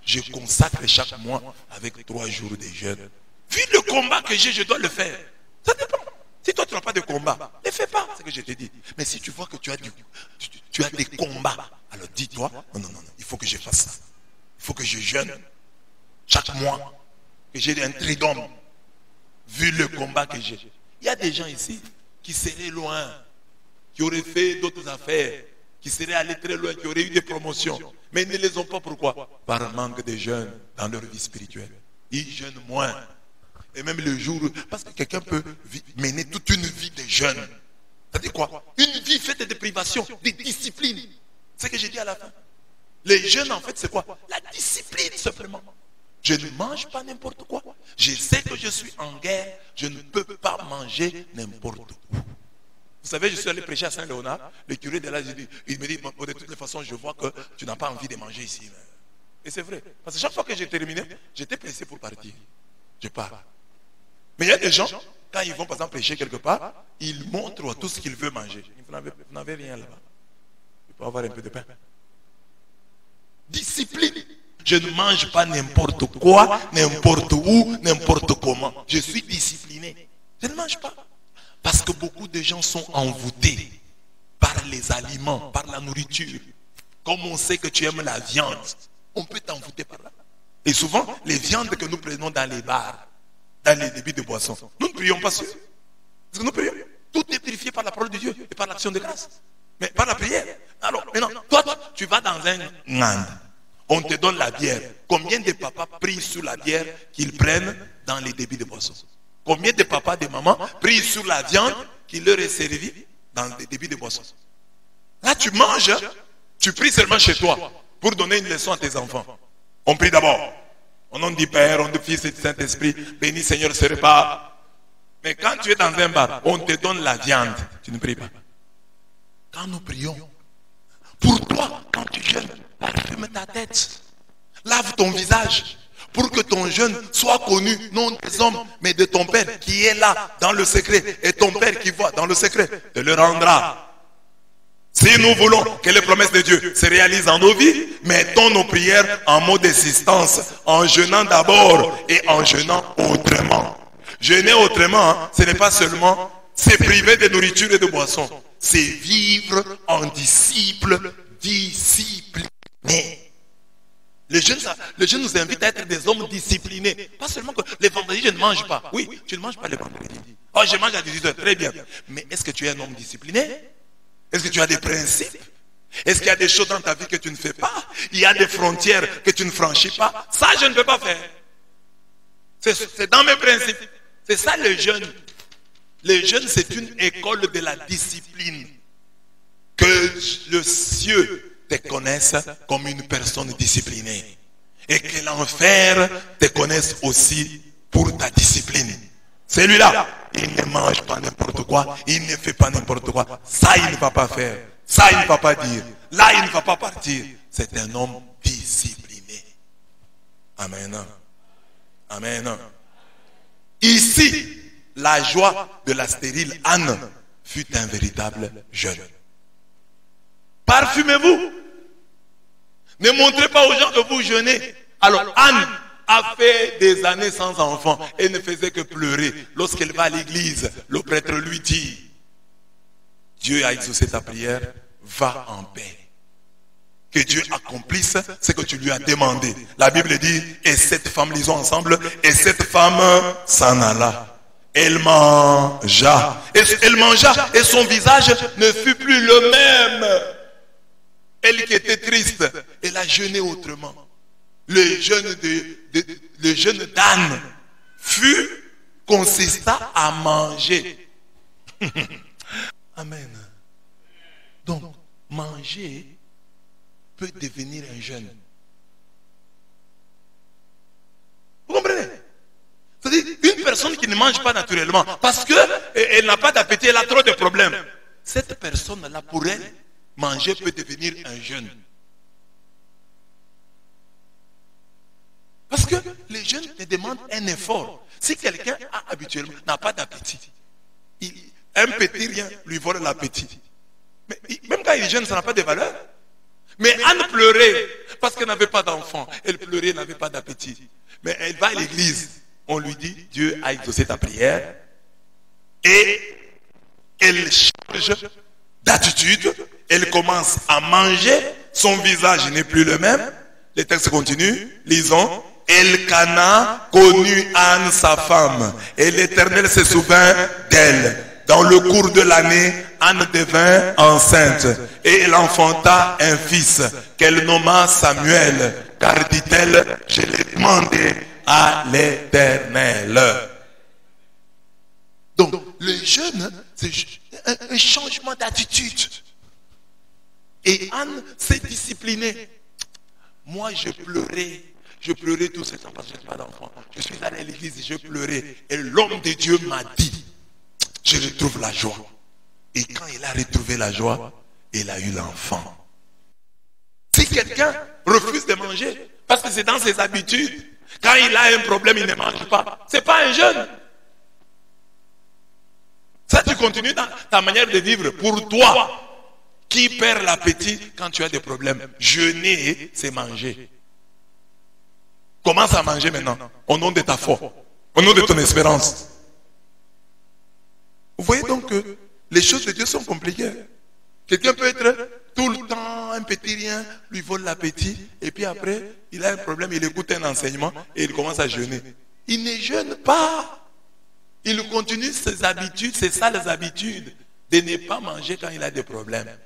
je consacre chaque mois avec 3 jours de jeûne. Vu le combat que j'ai, je dois le faire. Ça dépend. Si toi tu n'as pas de combat, ne fais pas ce que je te dis. Mais si tu vois que tu as des combats, alors dis-toi, non, il faut que je fasse ça. Il faut que je jeûne chaque mois, que j'ai un tridome, vu le combat que j'ai. Il y a des gens ici qui seraient loin, qui auraient fait d'autres affaires, qui seraient allés très loin, qui auraient eu des promotions. Mais ils ne les ont pas. Pourquoi? Par manque de jeûne dans leur vie spirituelle. Ils jeûnent moins. Et même le jour, parce que quelqu'un peut mener toute une vie de jeûne. C'est-à-dire quoi? Une vie faite de privations, de discipline. C'est ce que j'ai dit à la fin. Les jeûnes, en fait, c'est quoi? La discipline, simplement. Je ne mange pas n'importe quoi. Je sais que je suis en guerre. Je ne peux pas manger n'importe où. Vous savez, je suis allé prêcher à Saint-Léonard. Le curé de là, il me dit, de toutes les façons, je vois que tu n'as pas envie de manger ici. Et c'est vrai. Parce que chaque fois que j'ai terminé, j'étais pressé pour partir. Je pars. Mais il y a des gens, quand ils vont par exemple prêcher quelque part, ils montrent tout ce qu'ils veulent manger. Vous n'avez rien là-bas. Il faut avoir un peu de pain. Discipline. Je ne mange pas n'importe quoi, n'importe où, n'importe comment. Je suis discipliné. Je ne mange pas. Parce que beaucoup de gens sont envoûtés par les aliments, par la nourriture. Comme on sait que tu aimes la viande, on peut t'envoûter par là. Et souvent, les viandes que nous prenons dans les bars, dans les débits de boissons, nous ne prions pas sur. Parce que nous prions. Tout est purifié par la parole de Dieu et par l'action de grâce. Mais par la prière. Alors, maintenant, toi, tu vas dans un ngan. On te donne la bière. Combien de papas prient sur la bière qu'ils prennent dans les débits de boissons? Combien de papas, de mamans prient sur la viande qui leur est servie dans les débits de boissons? Là, tu manges, tu pries seulement chez toi pour donner une leçon à tes enfants. On prie d'abord. Au nom du Père, au nom du Fils et du Saint-Esprit, bénis Seigneur ce repas. Mais quand tu es dans un bar, on te donne la viande. Tu ne pries pas. Quand nous prions, pour toi, quand tu jeûnes, parfume ta tête. Lave ton visage pour que ton jeûne soit connu, non des hommes, mais de ton Père qui est là dans le secret. Et ton Père qui voit dans le secret te le rendra. Si nous voulons que les promesses de Dieu se réalisent en nos vies, mettons nos prières en mode d'assistance, en jeûnant d'abord et en jeûnant autrement. Jeûner autrement, ce n'est pas seulement se priver de nourriture et de boissons, c'est vivre en disciple discipliné. Le jeûne nous invite à être des hommes disciplinés. Pas seulement que les vendredis, je ne mange pas. Oui, tu ne manges pas les vendredis. Oh, je mange à 18h, très bien. Mais est-ce que tu es un homme discipliné? Est-ce que tu as des principes? Est-ce qu'il y a des choses dans ta vie que tu ne fais pas? Il y a des frontières que tu ne franchis pas? Ça, je ne peux pas faire. C'est dans mes principes. C'est ça le jeûne. Le jeûne, c'est une école de la discipline. Que le ciel te connaisse comme une personne disciplinée. Et que l'enfer te connaisse aussi pour ta discipline. Celui-là, il ne mange pas n'importe quoi, il ne fait pas n'importe quoi. Ça, il ne va pas faire. Ça, il ne va pas dire. Là, il ne va pas partir. C'est un homme discipliné. Amen. Amen. Ici, la joie de la stérile Anne fut un véritable jeûne. Parfumez-vous. Ne montrez pas aux gens que vous jeûnez. Alors, Anne a fait des années sans enfant. Elle ne faisait que pleurer. Lorsqu'elle va à l'église, le prêtre lui dit, Dieu a exaucé ta prière, va en paix. Que Dieu accomplisse ce que tu lui as demandé. La Bible dit, et cette femme, lisons ensemble, et cette femme s'en alla. Elle mangea. Et son visage ne fut plus le même. Elle qui était triste, elle a jeûné autrement. Le jeûne d'Anne consista à manger. Amen. Donc, manger peut devenir un jeûne. Vous comprenez? C'est-à-dire, une personne qui ne mange pas naturellement, parce qu'elle n'a pas d'appétit, elle a trop de problèmes. Cette personne-là, pour elle, manger peut devenir un jeûne. Parce que les jeûnes te demandent un effort. Si quelqu'un habituellement n'a pas d'appétit, un petit rien lui vole l'appétit. Mais même quand il jeûne, ça n'a pas de valeur. Mais Anne pleurait parce qu'elle n'avait pas d'enfant. Elle pleurait, elle n'avait pas d'appétit. Mais elle va à l'église. On lui dit, Dieu a exaucé ta prière. Et elle change d'attitude. Elle commence à manger. Son visage n'est plus le même. Les textes continuent. Lisons. Elkana connut Anne sa femme. Et l'Éternel se souvint d'elle. Dans le cours de l'année, Anne devint enceinte. Et elle enfanta un fils qu'elle nomma Samuel. Car dit-elle, je l'ai demandé à l'Éternel. Donc, le jeûne, c'est un changement d'attitude. Et Anne s'est disciplinée. Moi, je pleurais tout ce temps parce que je n'ai pas d'enfant. Je suis allé à l'église et je pleurais. Et l'homme de Dieu m'a dit, je retrouve la joie. Et quand il a retrouvé la joie, il a eu l'enfant. Si quelqu'un refuse de manger Parce que c'est dans ses habitudes. Quand il a un problème, il ne mange pas. Ce n'est pas un jeûne. Ça, tu continues dans ta manière de vivre. Pour toi, qui perd l'appétit quand tu as des problèmes? Jeûner, c'est manger. Commence à manger maintenant, au nom de ta foi, au nom de ton espérance. Vous voyez donc que les choses de Dieu sont compliquées. Quelqu'un peut être tout le temps un petit rien, lui vole l'appétit, et puis après, il a un problème, il écoute un enseignement et il commence à jeûner. Il ne jeûne pas. Il continue ses habitudes, ses sales habitudes, de ne pas manger quand il a des problèmes.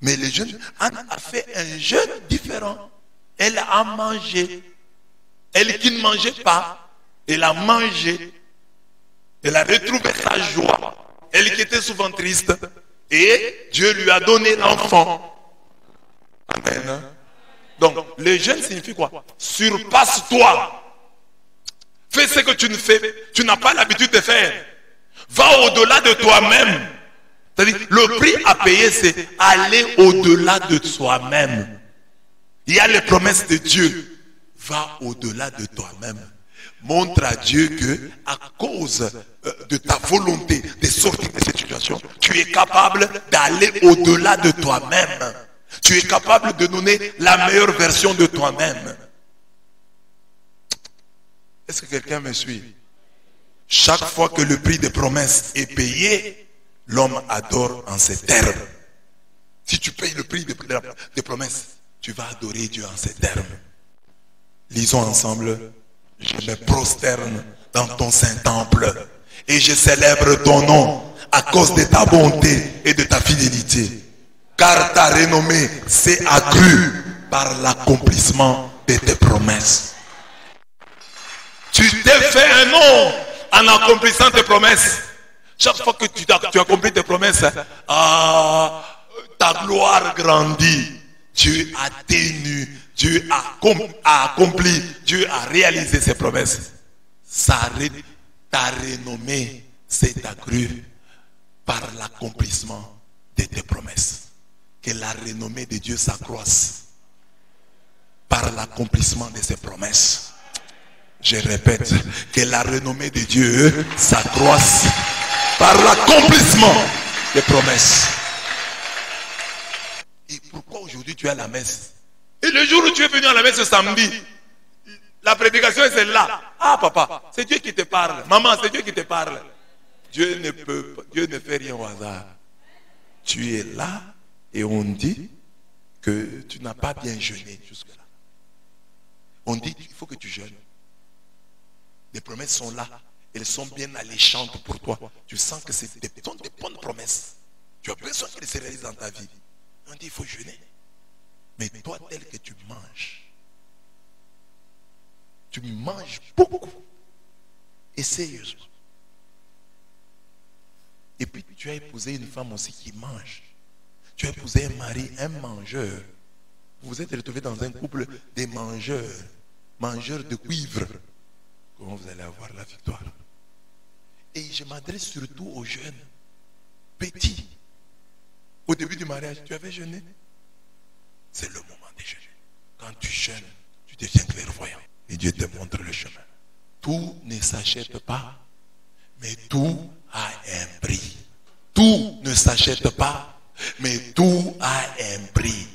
Mais le jeûne, Anne a fait un jeûne différent. Elle a mangé. Elle qui ne mangeait pas, elle a mangé. Elle a retrouvé sa joie. Elle qui était souvent triste. Et Dieu lui a donné l'enfant. Amen. Donc, le jeûne signifie quoi? Surpasse-toi. Fais ce que tu ne fais. Tu n'as pas l'habitude de faire. Va au-delà de toi-même. C'est-à-dire, le prix à payer, c'est aller au-delà de soi-même. Il y a les promesses de Dieu. Va au-delà de toi-même. Montre à Dieu que, à cause de ta volonté de sortir de cette situation, tu es capable d'aller au-delà de toi-même. Tu es capable de donner la meilleure version de toi-même. Est-ce que quelqu'un me suit? Chaque fois que le prix des promesses est payé, l'homme adore en ces termes. Si tu payes le prix des promesses, tu vas adorer Dieu en ces termes. Lisons ensemble. Je me prosterne dans ton saint temple et je célèbre ton nom à cause de ta bonté et de ta fidélité. Car ta renommée s'est accrue par l'accomplissement de tes promesses. Tu t'es fait un nom en accomplissant tes promesses. Chaque fois que tu accomplis tes promesses, ta gloire grandit. Dieu a tenu, Dieu a accompli, Dieu a réalisé ses promesses. Ta renommée s'est accrue par l'accomplissement de tes promesses. Que la renommée de Dieu s'accroisse par l'accomplissement de ses promesses. Je répète, que la renommée de Dieu s'accroisse par l'accomplissement des promesses. Et pourquoi aujourd'hui tu es à la messe? Et le jour où tu es venu à la messe ce samedi, la prédication est celle-là. Ah papa, c'est Dieu qui te parle. Maman, c'est Dieu qui te parle. Dieu ne fait rien au hasard. Tu es là et on dit que tu n'as pas bien jeûné jusque-là. On dit qu'il faut que tu jeûnes. Les promesses sont là. Elles sont bien alléchantes pour toi. Tu sens que ce sont des bonnes promesses. Tu as besoin qu'elles se réalisent dans ta vie. On dit il faut jeûner. Mais toi, tel que tu manges beaucoup et sérieusement. Et puis tu as épousé une femme aussi qui mange. Tu as épousé un mari, un mangeur. Vous vous êtes retrouvés dans un couple de mangeurs de cuivre. Comment vous allez avoir la victoire? Et je m'adresse surtout aux jeunes, petits. Au début du mariage, tu avais jeûné. C'est le moment de jeûner. Quand tu jeûnes, tu deviens clairvoyant. Et Dieu te montre le chemin. Tout ne s'achète pas, mais tout a un prix. Tout ne s'achète pas, mais tout a un prix.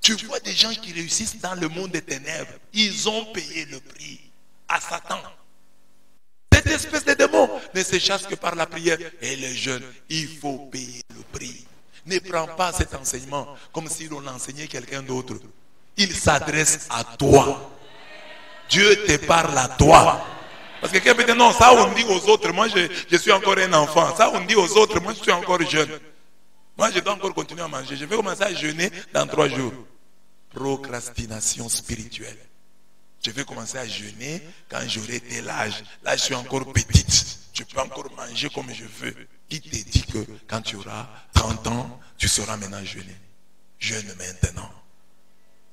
Tu vois des gens qui réussissent dans le monde des ténèbres. Ils ont payé le prix à Satan. Cette espèce de démon ne se chasse que par la prière. Et les jeunes, il faut payer le prix. Ne prends pas cet enseignement comme si l'on enseignait quelqu'un d'autre. Il s'adresse à toi. Dieu te parle à toi. Parce que quelqu'un peut dire non, ça on dit aux autres, moi je suis encore un enfant. Ça on dit aux autres, moi je suis encore jeune. Moi je dois encore continuer à manger. Je vais commencer à jeûner dans 3 jours. Procrastination spirituelle. Je vais commencer à jeûner quand j'aurai tel âge. Là je suis encore petite. Je peux encore manger comme je veux. Qui te dit que quand tu auras 30 ans, tu sauras maintenant jeûner? Jeûne maintenant.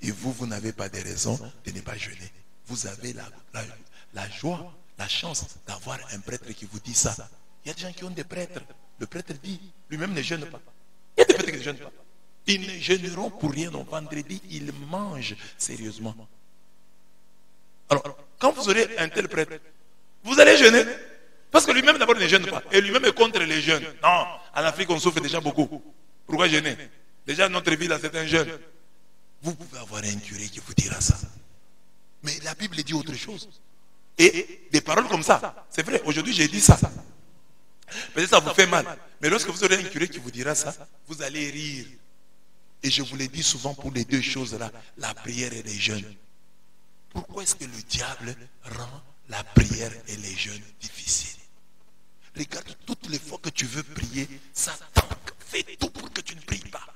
Et vous n'avez pas de raison de ne pas jeûner. Vous avez la joie, la chance d'avoir un prêtre qui vous dit ça. Il y a des gens qui ont des prêtres. Le prêtre dit, lui-même ne jeûne pas. Il y a des prêtres qui ne jeûnent pas. Ils ne jeûneront pour rien. Donc vendredi, ils mangent sérieusement. Alors, quand vous aurez un tel prêtre, vous allez jeûner. Parce que lui-même d'abord ne jeûne pas. Et lui-même est contre les jeûnes. Non, en Afrique on souffre déjà beaucoup. Pourquoi jeûner? Déjà notre vie là c'est un jeûne. Vous pouvez avoir un curé qui vous dira ça. Mais la Bible dit autre chose. Et des paroles comme ça, c'est vrai, aujourd'hui j'ai dit ça. Peut-être ça vous fait mal. Mais lorsque vous aurez un curé qui vous dira ça, vous allez rire. Et je vous l'ai dit souvent pour les deux choses là, la prière et les jeûnes. Pourquoi est-ce que le diable rend la prière et les jeûnes difficiles? Regarde, toutes les fois que tu veux prier, Satan fait tout pour que tu ne pries pas.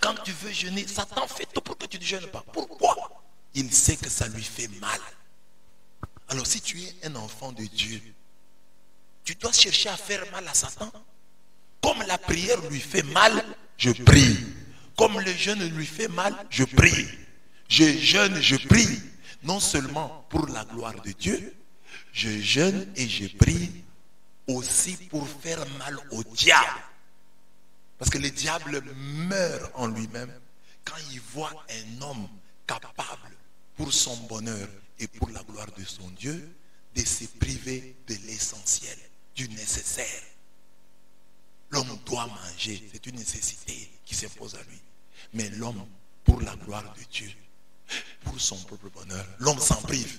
Quand tu veux jeûner, Satan fait tout pour que tu ne jeûnes pas. Pourquoi? Il sait que ça lui fait mal. Alors si tu es un enfant de Dieu, tu dois chercher à faire mal à Satan. Comme la prière lui fait mal, je prie. Comme le jeûne lui fait mal, je prie. Je jeûne, je prie. Non seulement pour la gloire de Dieu, je jeûne et je prie aussi pour faire mal au diable. Parce que le diable meurt en lui-même quand il voit un homme capable pour son bonheur et pour la gloire de son Dieu de se priver de l'essentiel, du nécessaire. L'homme doit manger, c'est une nécessité qui s'impose à lui. Mais l'homme, pour la gloire de Dieu, pour son propre bonheur, l'homme s'en prive.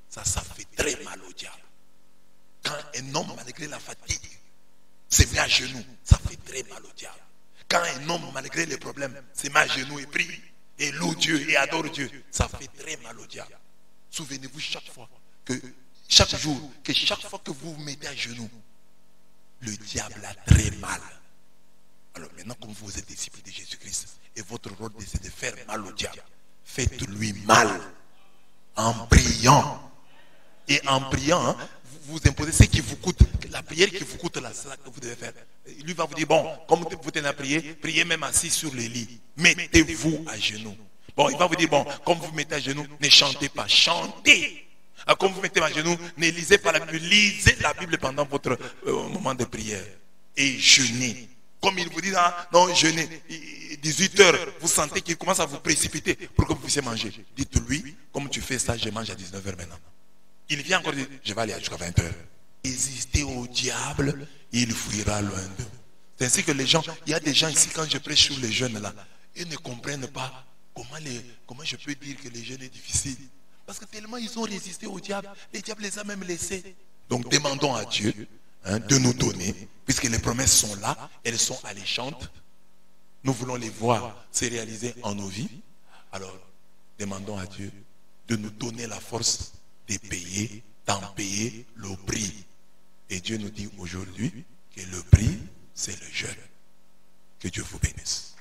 Ça fait très mal au diable. Quand un homme, malgré la fatigue, se met à genoux, ça fait très mal au diable. Quand un homme, malgré les problèmes, se met à genoux et prie, et loue Dieu et adore Dieu, ça fait très mal au diable. Souvenez-vous chaque fois que chaque fois que vous vous mettez à genoux, le diable a très mal. Alors maintenant, comme vous êtes disciples de Jésus-Christ, et votre rôle c'est de faire mal au diable, faites-lui mal en priant. Et en priant, vous imposez ce qui vous coûte, la prière qui vous coûte là, c'est ça que vous devez faire. Lui va vous dire, bon, comme vous tenez à prier, priez même assis sur les lits. Mettez-vous à genoux. Bon, il va vous dire, bon, comme vous mettez à genoux, ne chantez pas, chantez. Comme vous mettez à genoux, ne lisez pas la Bible, lisez la Bible pendant votre moment de prière. Et jeûnez. Comme il vous dit, non, jeûnez. 18 heures, vous sentez qu'il commence à vous précipiter pour que vous puissiez manger. Dites-lui, comme tu fais ça, je mange à 19 heures maintenant. Il vient encore dire, je vais aller jusqu'à 20 heures. Résistez au diable, il fuira loin d'eux. C'est ainsi que les gens, il y a des gens ici, quand je prêche sur les jeunes là, ils ne comprennent pas comment je peux dire que les jeunes est difficile. Parce que tellement ils ont résisté au diable, le diable les a même laissés. Donc demandons à Dieu de nous donner, puisque les promesses sont là, elles sont alléchantes. Nous voulons les voir se réaliser en nos vies. Alors, demandons à Dieu de nous donner la force d'en payer le prix. Et Dieu nous dit aujourd'hui que le prix, c'est le jeûne. Que Dieu vous bénisse.